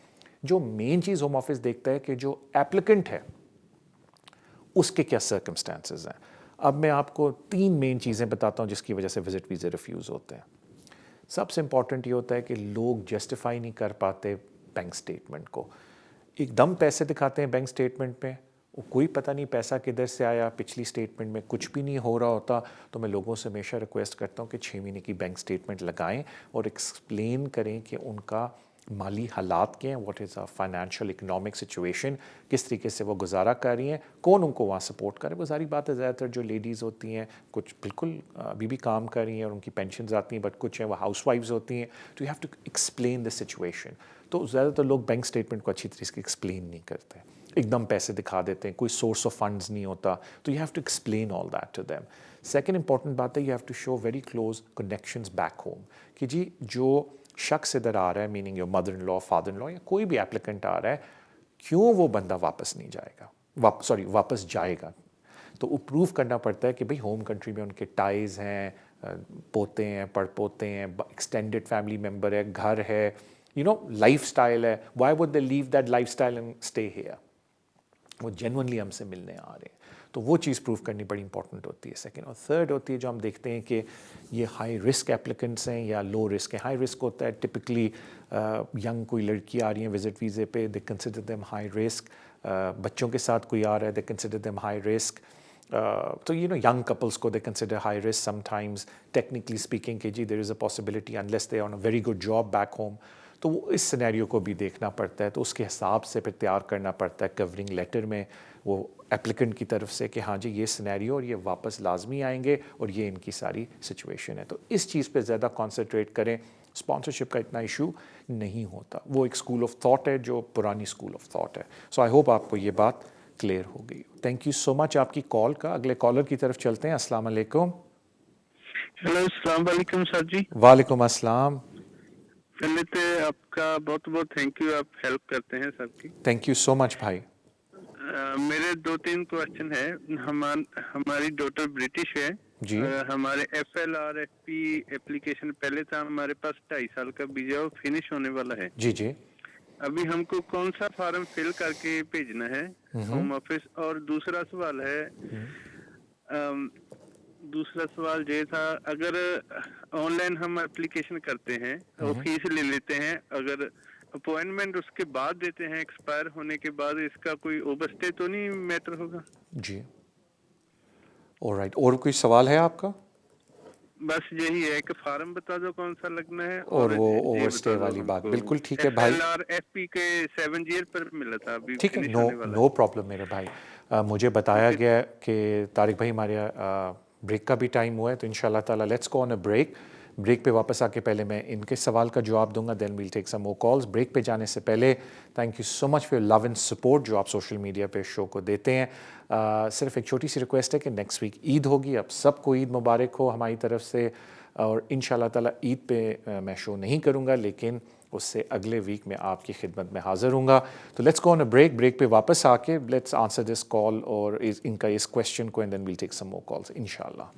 जो मेन चीज़ होम ऑफिस देखता है कि जो एप्लीकेंट है उसके क्या सर्कमस्टांसेस हैं अब मैं आपको 3 मेन चीज़ें बताता हूँ जिसकी वजह से विजिट वीज़े रिफ्यूज़ होते हैं सबसे इम्पॉर्टेंट ये होता है कि लोग जस्टिफाई नहीं कर पाते बैंक स्टेटमेंट को एकदम पैसे दिखाते हैं बैंक स्टेटमेंट में वो कोई पता नहीं पैसा किधर से आया पिछली स्टेटमेंट में कुछ भी नहीं हो रहा होता तो मैं लोगों से हमेशा रिक्वेस्ट करता हूँ कि 6 महीने की बैंक स्टेटमेंट लगाएं और एक्सप्लेन करें कि उनका माली हालात के हैं what is a financial economic situation किस तरीके से वो गुजारा कर रही हैं कौन उनको वहाँ सपोर्ट करे वो सारी बात है ज़्यादातर जो लेडीज़ होती हैं कुछ बिल्कुल अभी भी काम कर रही हैं और उनकी पेंशन्स आती हैं बट कुछ हैं वो हाउस वाइफ्स होती हैं तो you have to explain the situation तो ज़्यादातर लोग बैंक स्टेटमेंट को अच्छी तरीके से एक्सप्लेन नहीं करते एकदम पैसे दिखा देते हैं कोई सोर्स ऑफ फंड्स नहीं होता तो you have to explain all that to them second important बात है you have to show very close connections back home कि जी जो शख्स इधर आ रहा है meaning your mother in law father in law या कोई भी एप्लीकेंट आ रहा है क्यों वो बंदा वापस नहीं जाएगा वापस जाएगा तो वो प्रूव करना पड़ता है कि भाई होम कंट्री में उनके टाइज हैं पोते हैं पड़पोते हैं एक्सटेंडेड फैमिली मेम्बर है घर है यू नो लाइफ स्टाइल है why would they leave that life style and stay here वो जेन्युइनली हमसे मिलने आ रहे हैं तो वो चीज़ प्रूव करनी बड़ी इंपॉर्टेंट होती है सेकंड और थर्ड होती है जो हम देखते हैं कि ये हाई रिस्क एप्लीकेंट्स हैं या लो रिस्क है हाई रिस्क होता है टिपिकली यंग कोई लड़की आ रही है विजिट वीज़े पे they consider them high risk बच्चों के साथ कोई आ रहा है, they consider them high risk. तो young couples को they consider high risk sometimes, technically speaking कि जी there is a possibility unless they are on a very good job back home. तो वो इस सिनेरियो को भी देखना पड़ता है, तो उसके हिसाब से फिर तैयार करना पड़ता है कवरिंग लेटर में वो एप्लीकेंट की तरफ से कि हाँ जी ये सिनेरियो और ये वापस लाजमी आएंगे और ये इनकी सारी सिचुएशन है. तो इस चीज़ पे ज़्यादा कॉन्सेंट्रेट करें. स्पॉन्सरशिप का इतना इशू नहीं होता, वो एक स्कूल ऑफ थॉट है जो पुरानी स्कूल ऑफ थॉट है. सो आई होप आपको ये बात क्लियर हो गई. थैंक यू सो मच आपकी कॉल का. अगले कॉलर की तरफ चलते हैं. अस्सलाम वालेकुम. हेलो, अस्सलाम वालेकुम सर जी. वालेकुम अस्सलाम. पहले तो आपका बहुत बहुत थैंक यू, आप हेल्प करते हैं सबकी. थैंक यू सो मच भाई. मेरे 2-3 क्वेश्चन है. हमारी डॉटर ब्रिटिश है जी. हमारे FLRFP एप्लीकेशन पहले था, हमारे पास 2.5 साल का वीजा वो फिनिश होने वाला है. जी जी. अभी हमको कौन सा फॉर्म फिल करके भेजना है होम ऑफिस? और दूसरा सवाल ये था, अगर ऑनलाइन हम एप्लीकेशन करते हैं और फीस ले लेते हैं, अगर अपॉइंटमेंट उसके बाद देते हैं एक्सपायर होने के बाद, इसका कोई ओवरस्टे तो नहीं मैटर होगा? जी. ऑलराइट. और कोई सवाल है आपका? बस यही है कि फार्म बता दो कौन सा लगना है और वो ओवरस्टे वाली बात. बिल्कुल ठीक है भाई. FLRFP के 7 ईयर पर मिला था, अभी ठीक है. नो प्रॉब्लम मेरे भाई. मुझे बताया गया कि तारिक भाई हमारे ब्रेक का भी टाइम हुआ है, तो इंशाल्लाह ताला let's go on a break. Break पे वापस आके पहले मैं इनके सवाल का जवाब दूंगा, then we'll take some more calls. Break पे जाने से पहले thank you so much for your love and support जो आप सोशल मीडिया पे शो को देते हैं. सिर्फ एक छोटी सी रिक्वेस्ट है कि नेक्स्ट वीक ईद होगी. अब सबको ईद मुबारक हो हमारी तरफ से. और इंशाल्लाह ताला ईद पे मैं शो नहीं करूँगा, लेकिन उससे अगले वीक में आपकी खिदमत में हाज़िर हूँगा. तो let's go on a break. Break पे वापस आके लेट्स आंसर दिस कॉल और इनका इस क्वेश्चन को, and then we'll take some more calls इंशाल्लाह.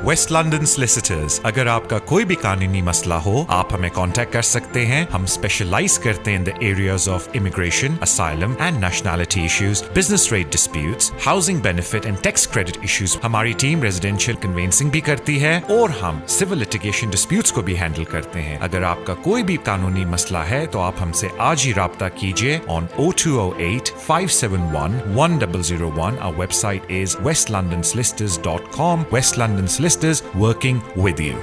West London solicitors. अगर आपका कोई भी कानूनी मसला हो, आप हमें कांटेक्ट कर सकते हैं. हम स्पेशलाइज करते हैं in the areas of immigration, asylum and nationality issues, business rate disputes, housing benefit and tax credit issues. हमारी टीम रेजिडेंशियल कन्वेंसिंग भी करती है और हम सिविल लिटिगेशन डिस्प्यूट्स को भी हैंडल करते हैं. अगर आपका कोई भी कानूनी मसला है तो आप हमसे आज ही राब्ता कीजिए on 0208 571 1001. Our website is westlondonsolicitors.com. West London Solicitors, working with you.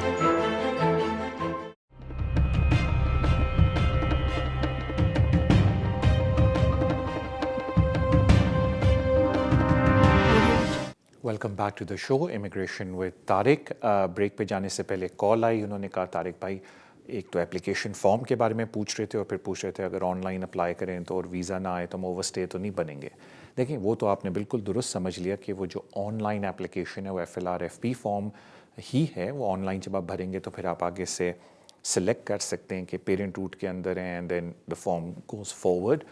Welcome back to the show immigration with Tariq. Break पे जाने से पहले कॉल आई. उन्होंने कहा तारिक भाई एक तो एप्लीकेशन फॉर्म के बारे में पूछ रहे थे और फिर पूछ रहे थे अगर ऑनलाइन अप्लाई करें तो और वीज़ा ना आए तो हम ओवरस्टे तो नहीं बनेंगे. देखिए वो तो आपने बिल्कुल दुरुस्त समझ लिया कि वो जो ऑनलाइन एप्लीकेशन है वो FLRFP फॉर्म ही है. वो ऑनलाइन जब आप भरेंगे तो फिर आप आगे से सिलेक्ट कर सकते हैं कि पेरेंट रूट के अंदर हैं, and then the form goes forward.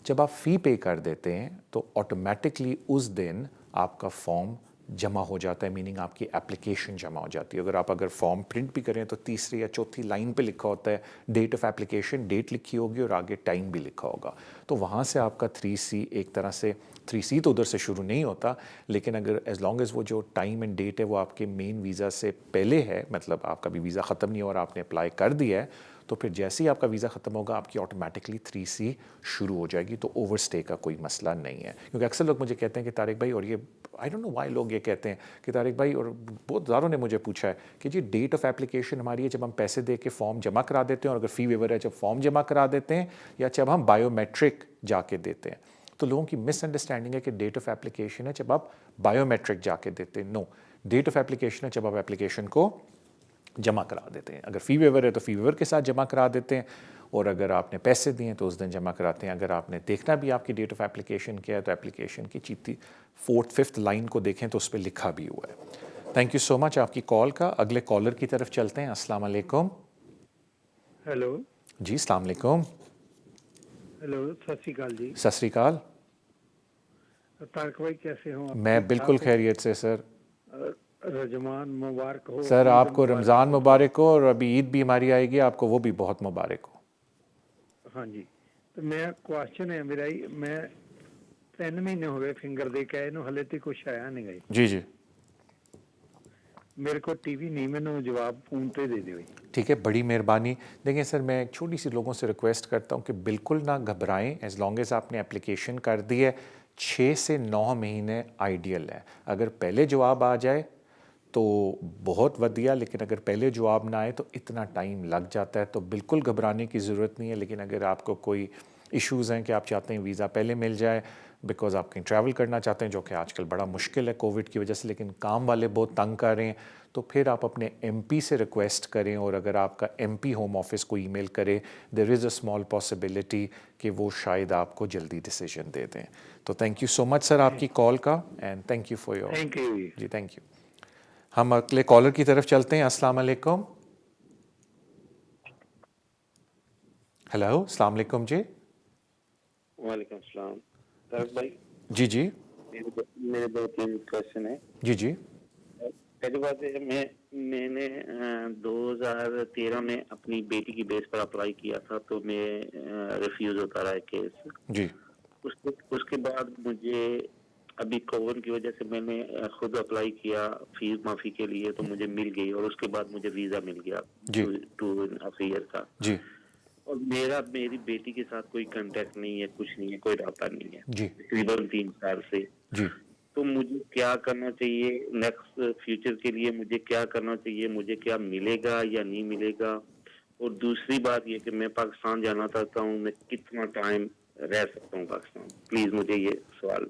जब आप फ़ी पे कर देते हैं तो ऑटोमेटिकली उस दिन आपका फॉर्म जमा हो जाता है, मीनिंग आपकी एप्लीकेशन जमा हो जाती है. अगर फॉर्म प्रिंट भी करें तो तीसरी या चौथी लाइन पे लिखा होता है डेट ऑफ एप्लीकेशन, डेट लिखी होगी और आगे टाइम भी लिखा होगा. तो वहाँ से आपका 3C एक तरह से 3C तो उधर से शुरू नहीं होता, लेकिन अगर एज लॉन्ग एज वो जो टाइम एंड डेट है वो आपके मेन वीज़ा से पहले है, मतलब आपका भी वीज़ा ख़त्म नहीं हुआ और आपने अप्लाई कर दिया है, तो फिर जैसे ही आपका वीज़ा ख़त्म होगा आपकी ऑटोमेटिकली 3C शुरू हो जाएगी. तो ओवरस्टे का कोई मसला नहीं है. क्योंकि अक्सर लोग मुझे कहते हैं कि तारिक भाई, और ये आई डोंट नो वाई लोग ये कहते हैं कि तारिक भाई, और बहुत ज़्यादा ने मुझे पूछा है कि जी डेट ऑफ एप्लीकेशन हमारी है जब हम पैसे दे के फॉर्म जमा करा देते हैं, और अगर फ़ी वेवर है जब फॉर्म जमा करा देते हैं, या जब हम बायोमेट्रिक जाके देते हैं. तो लोगों की मिसअंडरस्टैंडिंग है कि डेट ऑफ एप्लीकेशन है जब आप बायोमेट्रिक जाके देते हैं. नो, डेट ऑफ एप्लीकेशन है जब आप एप्लीकेशन को जमा करा देते हैं. अगर फ़ी वेवर है तो फ़ी वेवर के साथ जमा करा देते हैं, और अगर आपने पैसे दिए तो उस दिन जमा कराते हैं. अगर आपने देखना भी आपकी डेट ऑफ एप्लीकेशन क्या है तो एप्लीकेशन की चीती 4th-5th लाइन को देखें तो उस पर लिखा भी हुआ है. थैंक यू सो मच आपकी कॉल का. अगले कॉलर की तरफ चलते हैं. अस्सलाम वालेकुम. हेलो जी, अस्सलाम वालेकुम. हेलो, सत श्री अकाल जी. सत श्री अकाल. तारक भाई कैसे हो आप? मैं बिल्कुल खैरियत से सर. रमज़ान मुबारक हो सर. आपको रमज़ान मुबारक हो, और अभी ईद भी हमारी आएगी, आपको वो भी बहुत मुबारक हो. हाँ जी. तो मैं क्वेश्चन है मेरा ही, मैं 3 महीने हो गए फिंगर दे के आए नो, हले तक कुछ आया नहीं गई. जी जी. ਮੇਰੇ ਕੋਲ टीवी नहीं, मैंने जवाब फोन पे दे दियो। ठीक है, बड़ी मेहरबानी। देखिए सर, मैं एक छोटी सी लोगों से रिक्वेस्ट करता हूँ कि बिल्कुल ना घबराएं। एज लॉन्ग एज आपने एप्लीकेशन कर दी है, 6 से 9 महीने आइडियल है। अगर पहले जवाब आ जाए तो बहुत वधिया, लेकिन अगर पहले जवाब ना आए तो इतना टाइम लग जाता है, तो बिल्कुल घबराने की ज़रूरत नहीं है। लेकिन अगर आपको कोई इश्यूज़ हैं कि आप चाहते हैं वीज़ा पहले मिल जाए बिकॉज़ आप कहीं ट्रैवल करना चाहते हैं, जो कि आजकल बड़ा मुश्किल है कोविड की वजह से, लेकिन काम वाले बहुत तंग कर रहे हैं, तो फिर आप अपने एमपी से रिक्वेस्ट करें। और अगर आपका एमपी होम ऑफिस को ईमेल करे, there is a small possibility कि वो शायद आपको जल्दी डिसीजन दे दें। तो thank you so much sir आपकी कॉल का, and thank you for your. Thank you जी, थैंक यू। हम अगले कॉलर की तरफ चलते हैं। अस्सलाम वालेकुम। हेलो, अस्सलाम वालेकुम जी। वालेकुम सलाम। तारक भाई, जी जी मेरे दो तीन क्वेश्चन है। जी जी पहली बात है, मैंने 2013 में अपनी बेटी की बेस पर अप्लाई किया था, तो मैं रिफ्यूज होता रहा है केस। जी उसके बाद मुझे अभी कोविड की वजह से मैंने खुद अप्लाई किया फीस माफी के लिए, तो मुझे मिल गई और उसके बाद मुझे वीजा मिल गया जी 2.5 ईयर का। जी और मेरी बेटी के साथ कोई कांटेक्ट नहीं है, कुछ नहीं है, कोई रास्ता नहीं है जी तकरीबन 3 साल से। जी तो मुझे क्या करना चाहिए नेक्स्ट फ्यूचर के लिए? मुझे क्या करना चाहिए? मुझे क्या मिलेगा या नहीं मिलेगा? और दूसरी बात ये कि मैं पाकिस्तान जाना चाहता हूँ, मैं कितना टाइम रह सकता हूँ पाकिस्तान? प्लीज मुझे ये सवाल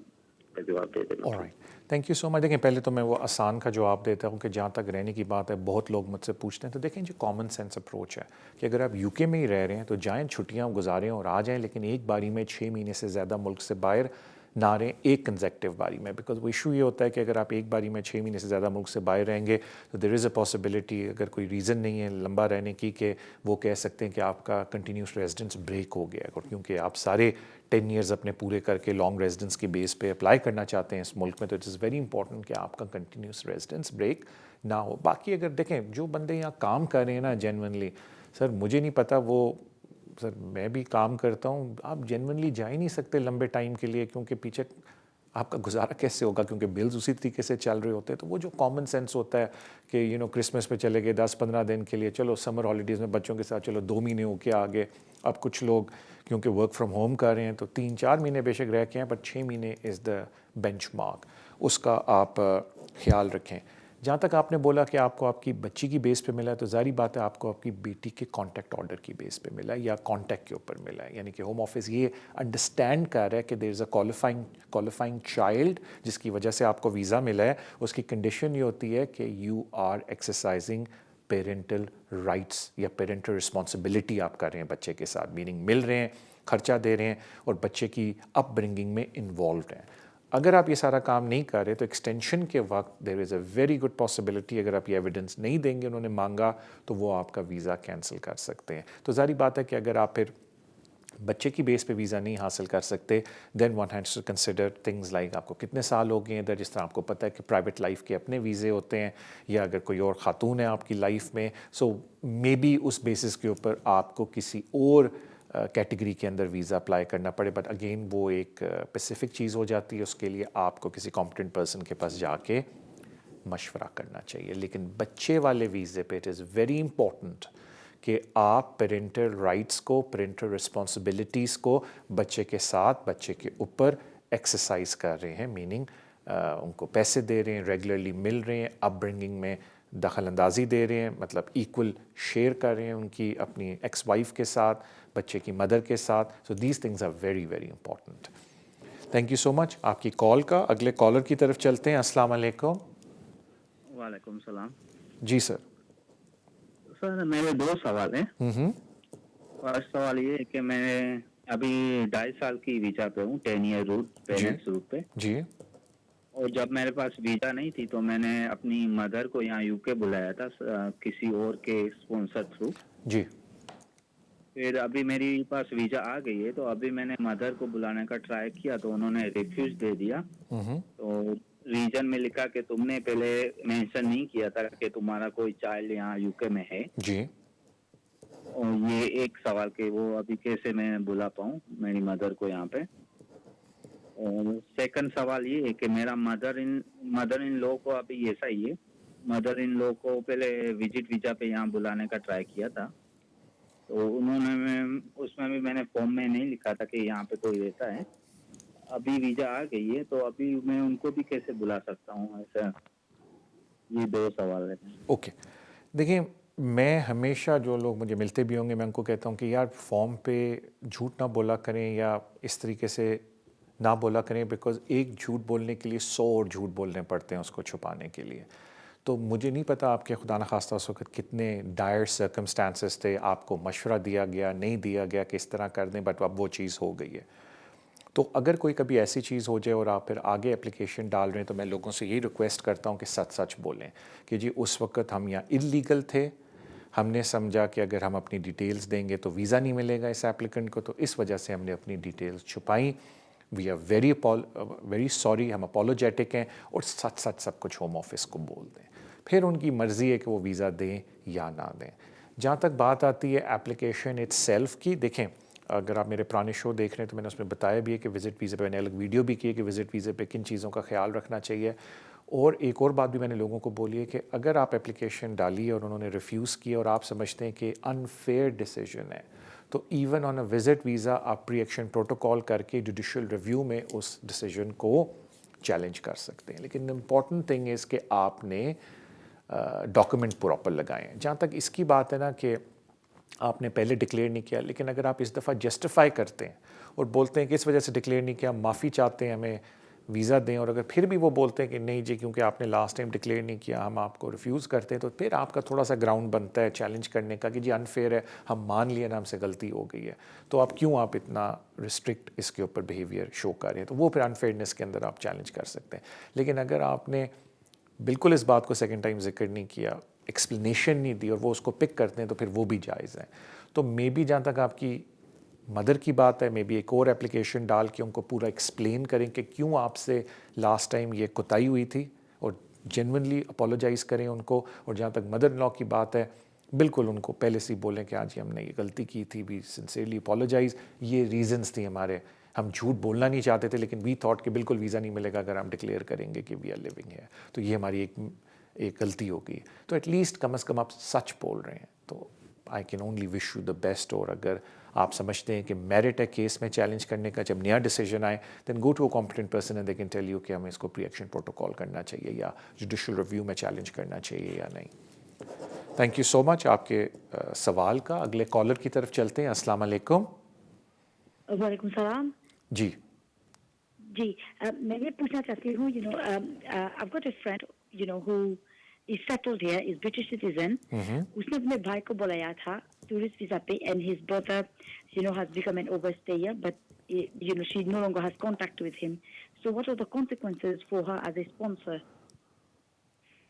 का जवाब दे देना। Alright, thank you so much. देखें, पहले तो मैं वो आसान का जवाब देता हूँ कि जहाँ तक रहने की बात है, बहुत लोग मुझसे पूछते हैं, तो देखें जो कॉमन सेंस अप्रोच है कि अगर आप यूके में ही रह रहे हैं तो जाएँ, छुट्टियाँ गुजारें और आ जाएँ, लेकिन एक बारी में 6 महीने से ज़्यादा मुल्क से बाहर ना रहें एक कंसेक्टिव बारी में। बिकॉज वो इशू ये होता है कि अगर आप एक बारी में 6 महीने से ज़्यादा मुल्क से बाहर रहेंगे तो देयर इज़ अ पॉसिबिलिटी, अगर कोई रीज़न नहीं है लंबा रहने की, कि वो कह सकते हैं कि आपका कंटिन्यूस रेजिडेंस ब्रेक हो गया, क्योंकि आप सारे 10 ईयर्स अपने पूरे करके लॉन्ग रेजिडेंस की बेस पे अप्लाई करना चाहते हैं इस मुल्क में, तो इट इज़ वेरी इंपॉर्टेंट कि आपका कंटिन्यूस रेजिडेंस ब्रेक ना हो। बाकी अगर देखें जो बंदे यहाँ काम कर रहे हैं ना जेन्युइनली, सर मुझे नहीं पता वो, सर मैं भी काम करता हूँ, आप जेन्युइनली जा ही नहीं सकते लंबे टाइम के लिए, क्योंकि पीछे आपका गुजारा कैसे होगा, क्योंकि बिल्स उसी तरीके से चल रहे होते हैं। तो वो जो कॉमन सेंस होता है कि क्रिसमस पे चले गए 10-15 दिन के लिए, चलो समर हॉलीडेज़ में बच्चों के साथ चलो 2 महीने होके आ गए। अब कुछ लोग क्योंकि वर्क फ्रॉम होम कर रहे हैं तो 3-4 महीने बेशक रह के हैं, पर 6 महीने इज़ द बेंचमार्क, उसका आप ख्याल रखें। जहाँ तक आपने बोला कि आपको आपकी बच्ची की बेस पे मिला है, तो ज़ाहिर बात है आपको आपकी बेटी के कॉन्टैक्ट ऑर्डर की बेस पे मिला है या कॉन्टैक्ट के ऊपर मिला है, यानी कि होम ऑफिस ये अंडरस्टैंड कर रहा है कि there is a qualifying child जिसकी वजह से आपको वीज़ा मिला है। उसकी कंडीशन ये होती है कि you are exercising parental rights या पेरेंटल रिस्पॉन्सिबिलिटी आप कर रहे हैं बच्चे के साथ, मीनिंग मिल रहे हैं, खर्चा दे रहे हैं और बच्चे की अपब्रिंगिंग में इन्वॉल्व हैं। अगर आप ये सारा काम नहीं कर रहे तो एक्सटेंशन के वक्त there is a very good possibility, अगर आप ये एविडेंस नहीं देंगे उन्होंने मांगा, तो वो आपका वीज़ा कैंसिल कर सकते हैं। तो ज़ाहिर बात है कि अगर आप फिर बच्चे की बेस पे वीज़ा नहीं हासिल कर सकते, then one has to consider things like आपको कितने साल हो गए हैं इधर। जिस तरह आपको पता है कि प्राइवेट लाइफ के अपने वीज़े होते हैं, या अगर कोई और ख़ातून है आपकी लाइफ में, सो मे बी उस बेसिस के ऊपर आपको किसी और कैटेगरी के अंदर वीज़ा अप्लाई करना पड़े। बट अगेन वो एक स्पेसिफिक चीज़ हो जाती है, उसके लिए आपको किसी कॉम्पिटेंट पर्सन के पास जाके मशवरा करना चाहिए। लेकिन बच्चे वाले वीज़े पे इट इज़ वेरी इंपॉर्टेंट कि आप पेरेंटल राइट्स को, पेरेंटल रिस्पॉन्सिबिलिटीज़ को बच्चे के साथ, बच्चे के ऊपर एक्सरसाइज कर रहे हैं, मीनिंग उनको पैसे दे रहे हैं, रेगुलरली मिल रहे हैं, अपब्रिंगिंग में दखल अंदाजी दे रहे हैं, मतलब इक्वल शेयर कर रहे हैं उनकी अपनी एक्स वाइफ के साथ, बच्चे की मदर के साथ। So these things are very very important. Thank you so much आपकी कॉल का। अगले कॉलर की तरफ चलते हैं। अस्सलाम वालेकुम। वालेकुम सलाम। जी सर। सर मेरे 2 सवाल हैं। फर्स्ट सवाल ये है कि मैं अभी 2.5 साल की वीजा पे हूँ, 10 ईयर रूट पेरेंट्स रूट पे जी। और जब मेरे पास वीजा नहीं थी तो मैंने अपनी मदर को यहाँ यूके बुलाया था किसी और के स्पॉन्सर थ्रू जी। फिर अभी मेरे पास वीजा आ गई है, तो अभी मैंने मदर को बुलाने का ट्राई किया तो उन्होंने रिफ्यूज दे दिया। तो रीजन में लिखा कि तुमने पहले मेंशन नहीं किया था कि तुम्हारा कोई चाइल्ड यहाँ यूके में है जी। और ये एक सवाल कि वो अभी कैसे मैं बुला पाऊँ मेरी मदर को यहाँ पे। और सेकंड सवाल ये है कि मेरा मदर इन लॉ को अभी ऐसा ही है मदर इन लॉ को पहले विजिट वीजा पे यहाँ बुलाने का ट्राई किया था, तो उन्होंने उसमें भी मैंने फॉर्म में नहीं लिखा था कि यहाँ पे कोई रहता है। अभी वीजा आ गई है तो अभी मैं उनको भी कैसे बुला सकता हूँ? ऐसा ये 2 सवाल है। ओके, देखिए मैं हमेशा जो लोग मुझे मिलते भी होंगे मैं उनको कहता हूँ कि यार फॉर्म पे झूठ ना बोला करें या इस तरीके से ना बोला करें, बिकॉज़ एक झूठ बोलने के लिए 100 और झूठ बोलने पड़ते हैं उसको छुपाने के लिए। तो मुझे नहीं पता आपके खुदा न खास्ता उस वक्त कितने डायर सर्कमस्टांसेस थे, आपको मशवरा दिया गया, नहीं दिया गया, किस तरह कर दें, बट अब वो चीज़ हो गई है। तो अगर कोई कभी ऐसी चीज़ हो जाए और आप फिर आगे एप्लीकेशन डाल रहे हैं तो मैं लोगों से यही रिक्वेस्ट करता हूँ कि सच सच बोलें कि जी उस वक्त हम यहाँ इल्लीगल थे, हमने समझा कि अगर हम अपनी डिटेल्स देंगे तो वीज़ा नहीं मिलेगा इस एप्लीकेंट को, तो इस वजह से हमने अपनी डिटेल्स छुपाई। वी आर वेरी सॉरी, हम अपोलोजेटिक हैं, और सच सच सब कुछ होम ऑफिस को बोल दें। फिर उनकी मर्ज़ी है कि वो वीज़ा दें या ना दें। जहाँ तक बात आती है एप्लीकेशन इट्सेल्फ की, देखें अगर आप मेरे पुराने शो देख रहे हैं तो मैंने उसमें बताया भी है कि विज़िट वीज़े पे मैंने अलग वीडियो भी की है कि विज़िट वीज़े पे किन चीज़ों का ख्याल रखना चाहिए। और एक और बात भी मैंने लोगों को बोली है कि अगर आप एप्लीकेशन डाली और उन्होंने रिफ्यूज़ किया और आप समझते हैं कि अनफेयर डिसीजन है, तो even on a visit visa आप प्री एक्शन प्रोटोकॉल करके जुडिशल रिव्यू में उस डिसीजन को चैलेंज कर सकते हैं। लेकिन इम्पॉर्टेंट थिंग इज़ कि आपने डॉक्यूमेंट प्रॉपर लगाएं। जहाँ तक इसकी बात है ना कि आपने पहले डिक्लेयर नहीं किया, लेकिन अगर आप इस दफ़ा जस्टिफाई करते हैं और बोलते हैं कि इस वजह से डिक्लेयर नहीं किया, माफ़ी चाहते हैं, हमें वीज़ा दें, और अगर फिर भी वो बोलते हैं कि नहीं जी क्योंकि आपने लास्ट टाइम डिक्लेयर नहीं किया हम आपको रिफ्यूज़ करते हैं, तो फिर आपका थोड़ा सा ग्राउंड बनता है चैलेंज करने का कि जी अनफेयर है, हम मान लिया ना हमसे गलती हो गई है, तो आप क्यों आप इतना रिस्ट्रिक्ट इसके ऊपर बिहेवियर शो कर रहे हैं, तो वो फिर अनफेयरनेस के अंदर आप चैलेंज कर सकते हैं। लेकिन अगर आपने बिल्कुल इस बात को सेकेंड टाइम जिक्र नहीं किया, एक्सप्लेनेशन नहीं दी, और वो उसको पिक करते हैं, तो फिर वो भी जायज़ है। तो मे बी जहाँ तक आपकी मदर की बात है, मे बी एक और एप्लीकेशन डाल के उनको पूरा एक्सप्लेन करें कि क्यों आपसे लास्ट टाइम ये कोताही हुई थी, और जेन्युइनली अपोलोजाइज़ करें उनको। और जहाँ तक मदर इन लॉ की बात है, बिल्कुल उनको पहले से ही बोलें कि आज हमने ये गलती की थी, वी सिंसियरली अपोलोजाइज़, ये रीजंस थी हमारे, हम झूठ बोलना नहीं चाहते थे, लेकिन वी थॉट कि बिल्कुल वीज़ा नहीं मिलेगा अगर हम डिक्लेयर करेंगे कि वी आर लिविंग है, तो ये हमारी एक गलती हो गई। तो एटलीस्ट कम से कम आप सच बोल रहे हैं, तो I can only wish you the best. और अगर आप समझते हैं कि मेरिट है केस में चैलेंज करने का, जब नया डिसीजन आए, then go to a competent person and they can tell you कि हमें इसको प्री एक्शन प्रोटोकॉल करना चाहिए या जुडिशल रिव्यू में चैलेंज करना चाहिए या नहीं। थैंक यू सो मच आपके सवाल का। अगले कॉलर की तरफ चलते हैं। अस्सलाम वालेकुम। वालेकुम सलाम जी जी। मैं ये पूछना चाहती हूँ, I've got a friend, who is settled here, is British citizen. उसने अपने भाई को बुलाया था टूरिस्ट वीजा पे, and his brother, has become an overstayer, but she no longer has contact with him. So what are the consequences for her as a sponsor?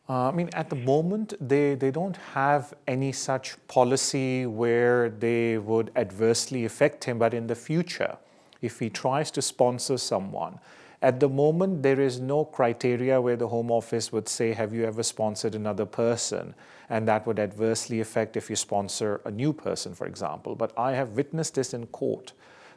I mean, at the moment, they don't have any such policy where they would adversely affect him, but in the future, if he tries to sponsor someone, at the moment, there is no criteria where the Home Office would say, have you ever sponsored another person? And that would adversely affect if you sponsor a new person, for example. But I have witnessed this in court,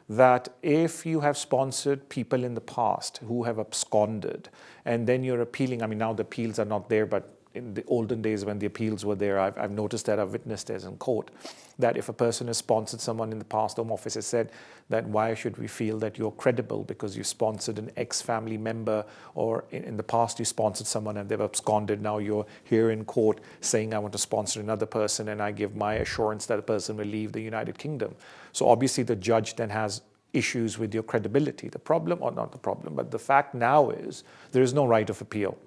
that if you have sponsored people in the past who have absconded, and then you're appealing, I mean, now the appeals are not there, but in the olden days when the appeals were there, I've noticed that, I've witnessed this in court, that if a person has sponsored someone in the past, Home Office has said that why should we feel that you're credible because you sponsored an ex-family member, or in the past you sponsored someone and they've absconded, now you're here in court saying I want to sponsor another person and I give my assurance that the person will leave the United Kingdom. So obviously the judge then has issues with your credibility. The problem, or not the problem, but the fact now is there is no right of appeal.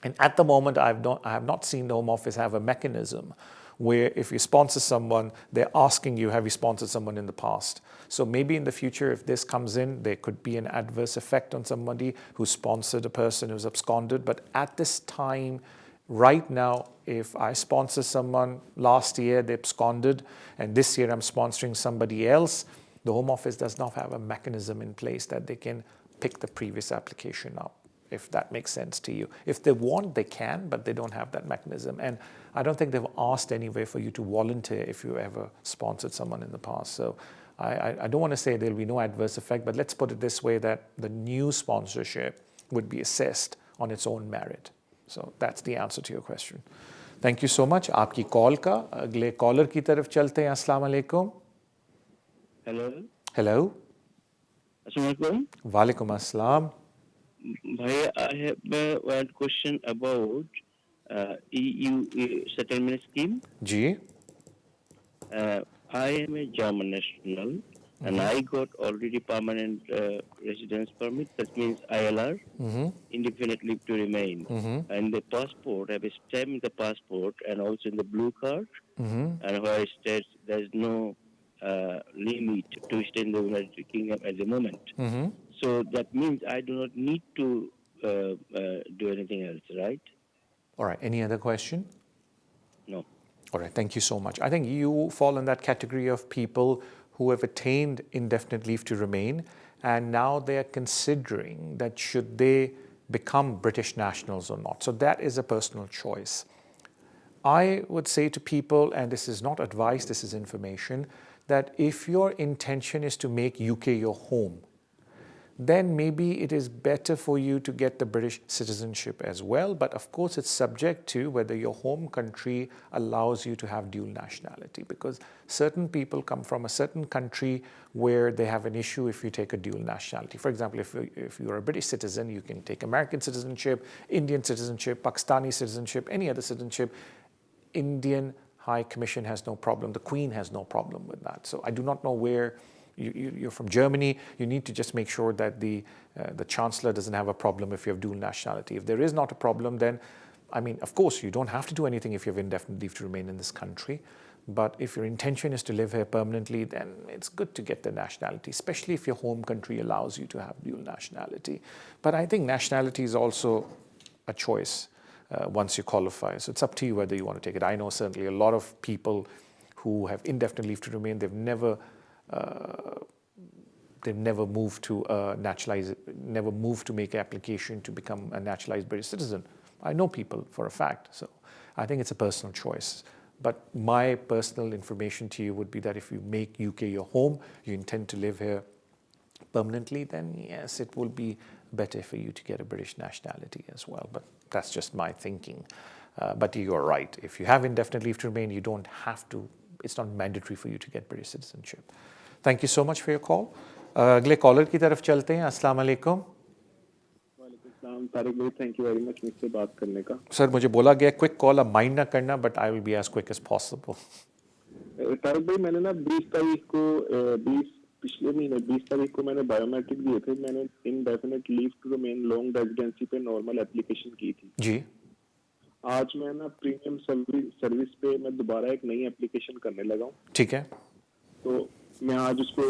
And at the moment, I have not seen the Home Office have a mechanism where if you sponsor someone, they're asking you, have you sponsored someone in the past? So maybe in the future, if this comes in, there could be an adverse effect on somebody who sponsored a person who's absconded. But at this time, right now, if I sponsor someone, last year they absconded, and this year I'm sponsoring somebody else, the Home Office does not have a mechanism in place that they can pick the previous application up, if that makes sense to you. If they want, they can, but they don't have that mechanism. And I don't think they've asked anyway for you to volunteer if you ever sponsored someone in the past. So I don't want to say there'll be no adverse effect, but let's put it this way, that the new sponsorship would be assessed on its own merit. So that's the answer to your question. Thank you so much. आपकी call का अगले collar की तरफ चलते हैं. अस्सलाम वालेकुम. Hello. Hello. अस्सलाम वालेकुम. वालेकुम अस्सलाम. भाई, I have one question about EU settlement scheme. जी. I am a German national and I got already permanent residence permit. That means ILR, indefinite leave to remain. And the passport, I have a stamp in the passport and also in the blue card. And where it states there is no limit to stay in the United Kingdom at the moment. So that means I do not need to do anything else, right? All right. Any other question? No. All right. Thank you so much. I think you fall in that category of people who have attained indefinite leave to remain, and now they are considering that should they become British nationals or not. So that is a personal choice. I would say to people, and this is not advice, this is information, that if your intention is to make UK your home, then maybe it is better for you to get the British citizenship as well. But of course, it's subject to whether your home country allows you to have dual nationality, because certain people come from a certain country where they have an issue if you take a dual nationality. For example, if you're a British citizen, you can take American citizenship, Indian citizenship, Pakistani citizenship, any other citizenship. Indian High Commission has no problem. The Queen has no problem with that. So I do not know where you're from. Germany, you need to just make sure that the Chancellor doesn't have a problem if you have dual nationality. If there is not a problem, then, I mean, of course, you don't have to do anything if you have indefinite leave to remain in this country. But if your intention is to live here permanently, then it's good to get the nationality, especially if your home country allows you to have dual nationality. But I think nationality is also a choice once you qualify. So it's up to you whether you want to take it. I know certainly a lot of people who have indefinite leave to remain, they've never moved to never moved to make application to become a naturalized British citizen. I know people for a fact. So I think it's a personal choice. But my personal information to you would be that if you make UK your home, you intend to live here permanently, then yes, it will be better for you to get a British nationality as well. But that's just my thinking. But you're right. If you have indefinite leave to remain, you don't have to. It's not mandatory for you to get British citizenship. Thank you so much for your call. अगले collar की तरफ चलते हैं. अस्सलाम वालेकुम. वालेकुम तारिक भाई, thank you very much मुझसे बात करने का. सर, मुझे बोला गया क्विक कॉल, अब माइंड ना करना, but I will be as quick as possible. Tariq भाई, मैंने ना 20 तारीख को पिछले महीने 20 तारीख को मैंने बायोमेट्रिक दिए थे. मैंने indefinite leave to remain long residency पे नॉर्मल एप्लीकेशन की थी जी. आज मैं ना प्रीमियम सर्विस पे मैं दोबारा एक नई एप्लीकेशन करने लगा हूँ. ठीक है. तो मैं आज उसको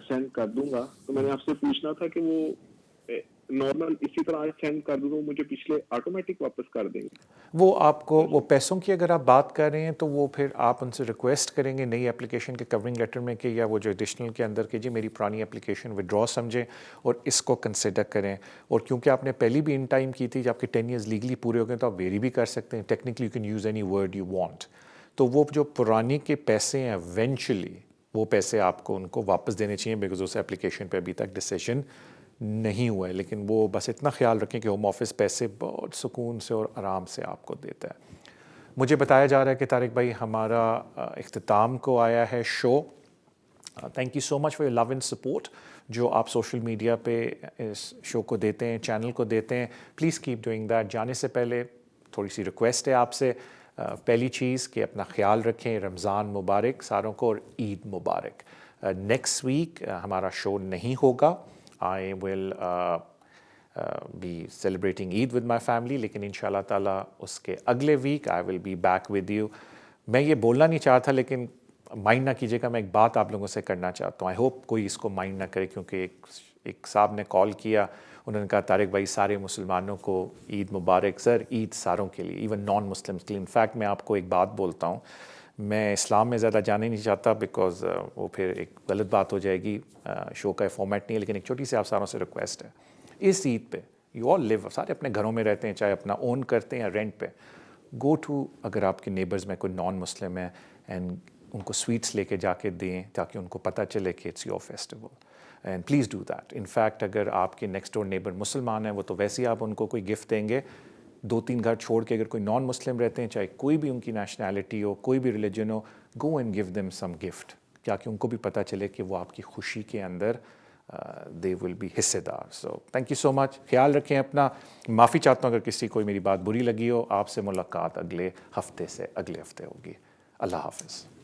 सेंड कर दूंगा. तो मैंने आपसे पूछना था कि वो नॉर्मल इसी तरह आज सेंड कर दूं तो मुझे पिछले ऑटोमेटिक वापस कर देंगे? वो आपको वो पैसों की अगर आप बात कर रहे हैं तो वो फिर आप उनसे रिक्वेस्ट करेंगे नई एप्लीकेशन के कवरिंग लेटर में कि या वो जो एडिशनल के अंदर कीजिए मेरी पुरानी एप्लीकेशन विड्रॉ समझें और इसको कंसिडर करें. और क्योंकि आपने पहली भी इन टाइम की थी, जब आपके 10 ईयर्स लीगली पूरे हो गए तो आप वेरी भी कर सकते हैं. Technically you can use any word you want. तो वो जो पुरानी के पैसे हैं इवेंचुअली वो पैसे आपको उनको वापस देने चाहिए, बिकॉज उस एप्लीकेशन पे अभी तक डिसीजन नहीं हुआ है. लेकिन वो बस इतना ख्याल रखें कि होम ऑफिस पैसे बहुत सुकून से और आराम से आपको देता है. मुझे बताया जा रहा है कि तारिक भाई हमारा इख्तिताम को आया है show. Thank you so much for your love and support जो आप सोशल मीडिया पे इस शो को देते हैं, चैनल को देते हैं. Please keep doing that. जाने से पहले थोड़ी सी रिक्वेस्ट है आपसे. पहली चीज़ कि अपना ख्याल रखें. रमज़ान मुबारक सारों को और ईद मुबारक. नेक्स्ट वीक हमारा शो नहीं होगा. I will be celebrating Eid with my family, लेकिन इंशाल्लाह ताला उसके अगले week I will be back with you. मैं ये बोलना नहीं चाहता लेकिन माइंड ना कीजिएगा, मैं एक बात आप लोगों से करना चाहता हूँ. आई होप कोई इसको माइंड ना करे, क्योंकि एक साहब ने कॉल किया, उन्होंने कहा तारिक भाई सारे मुसलमानों को ईद मुबारक. सर, ईद सारों के लिए, इवन नॉन मुस्लिम्स के लिए. इनफैक्ट मैं आपको एक बात बोलता हूँ, मैं इस्लाम में ज़्यादा जाने नहीं चाहता बिकॉज़ वो फिर एक गलत बात हो जाएगी. शो का फॉर्मेट नहीं है, लेकिन एक छोटी सी आप सारों से रिक्वेस्ट है. इस ईद पे यू ऑल लिव, सारे अपने घरों में रहते हैं, चाहे अपना ओन करते हैं या रेंट पे. गो टू, अगर आपके नेबर्स में कोई नॉन मुस्लिम है, एंड उनको स्वीट्स लेके जाके दें ताकि उनको पता चले कि it's your festival. And please do that. In fact अगर आपके नेक्स्ट डोर नेबर मुसलमान है, वो तो वैसे ही आप उनको कोई गिफ्ट देंगे, 2-3 घर छोड़ के अगर कोई नॉन मुस्लिम रहते हैं, चाहे कोई भी उनकी नेशनैलिटी हो, कोई भी रिलीजन हो, go and give them some gift, ताकि उनको भी पता चले कि वो आपकी खुशी के अंदर दे विल बी हिस्सेदार. So thank you so much. ख्याल रखें अपना. माफ़ी चाहता हूँ अगर किसी कोई मेरी बात बुरी लगी हो. आपसे मुलाकात अगले हफ्ते से अगले हफ्ते होगी. अल्लाह हाफ़िज़.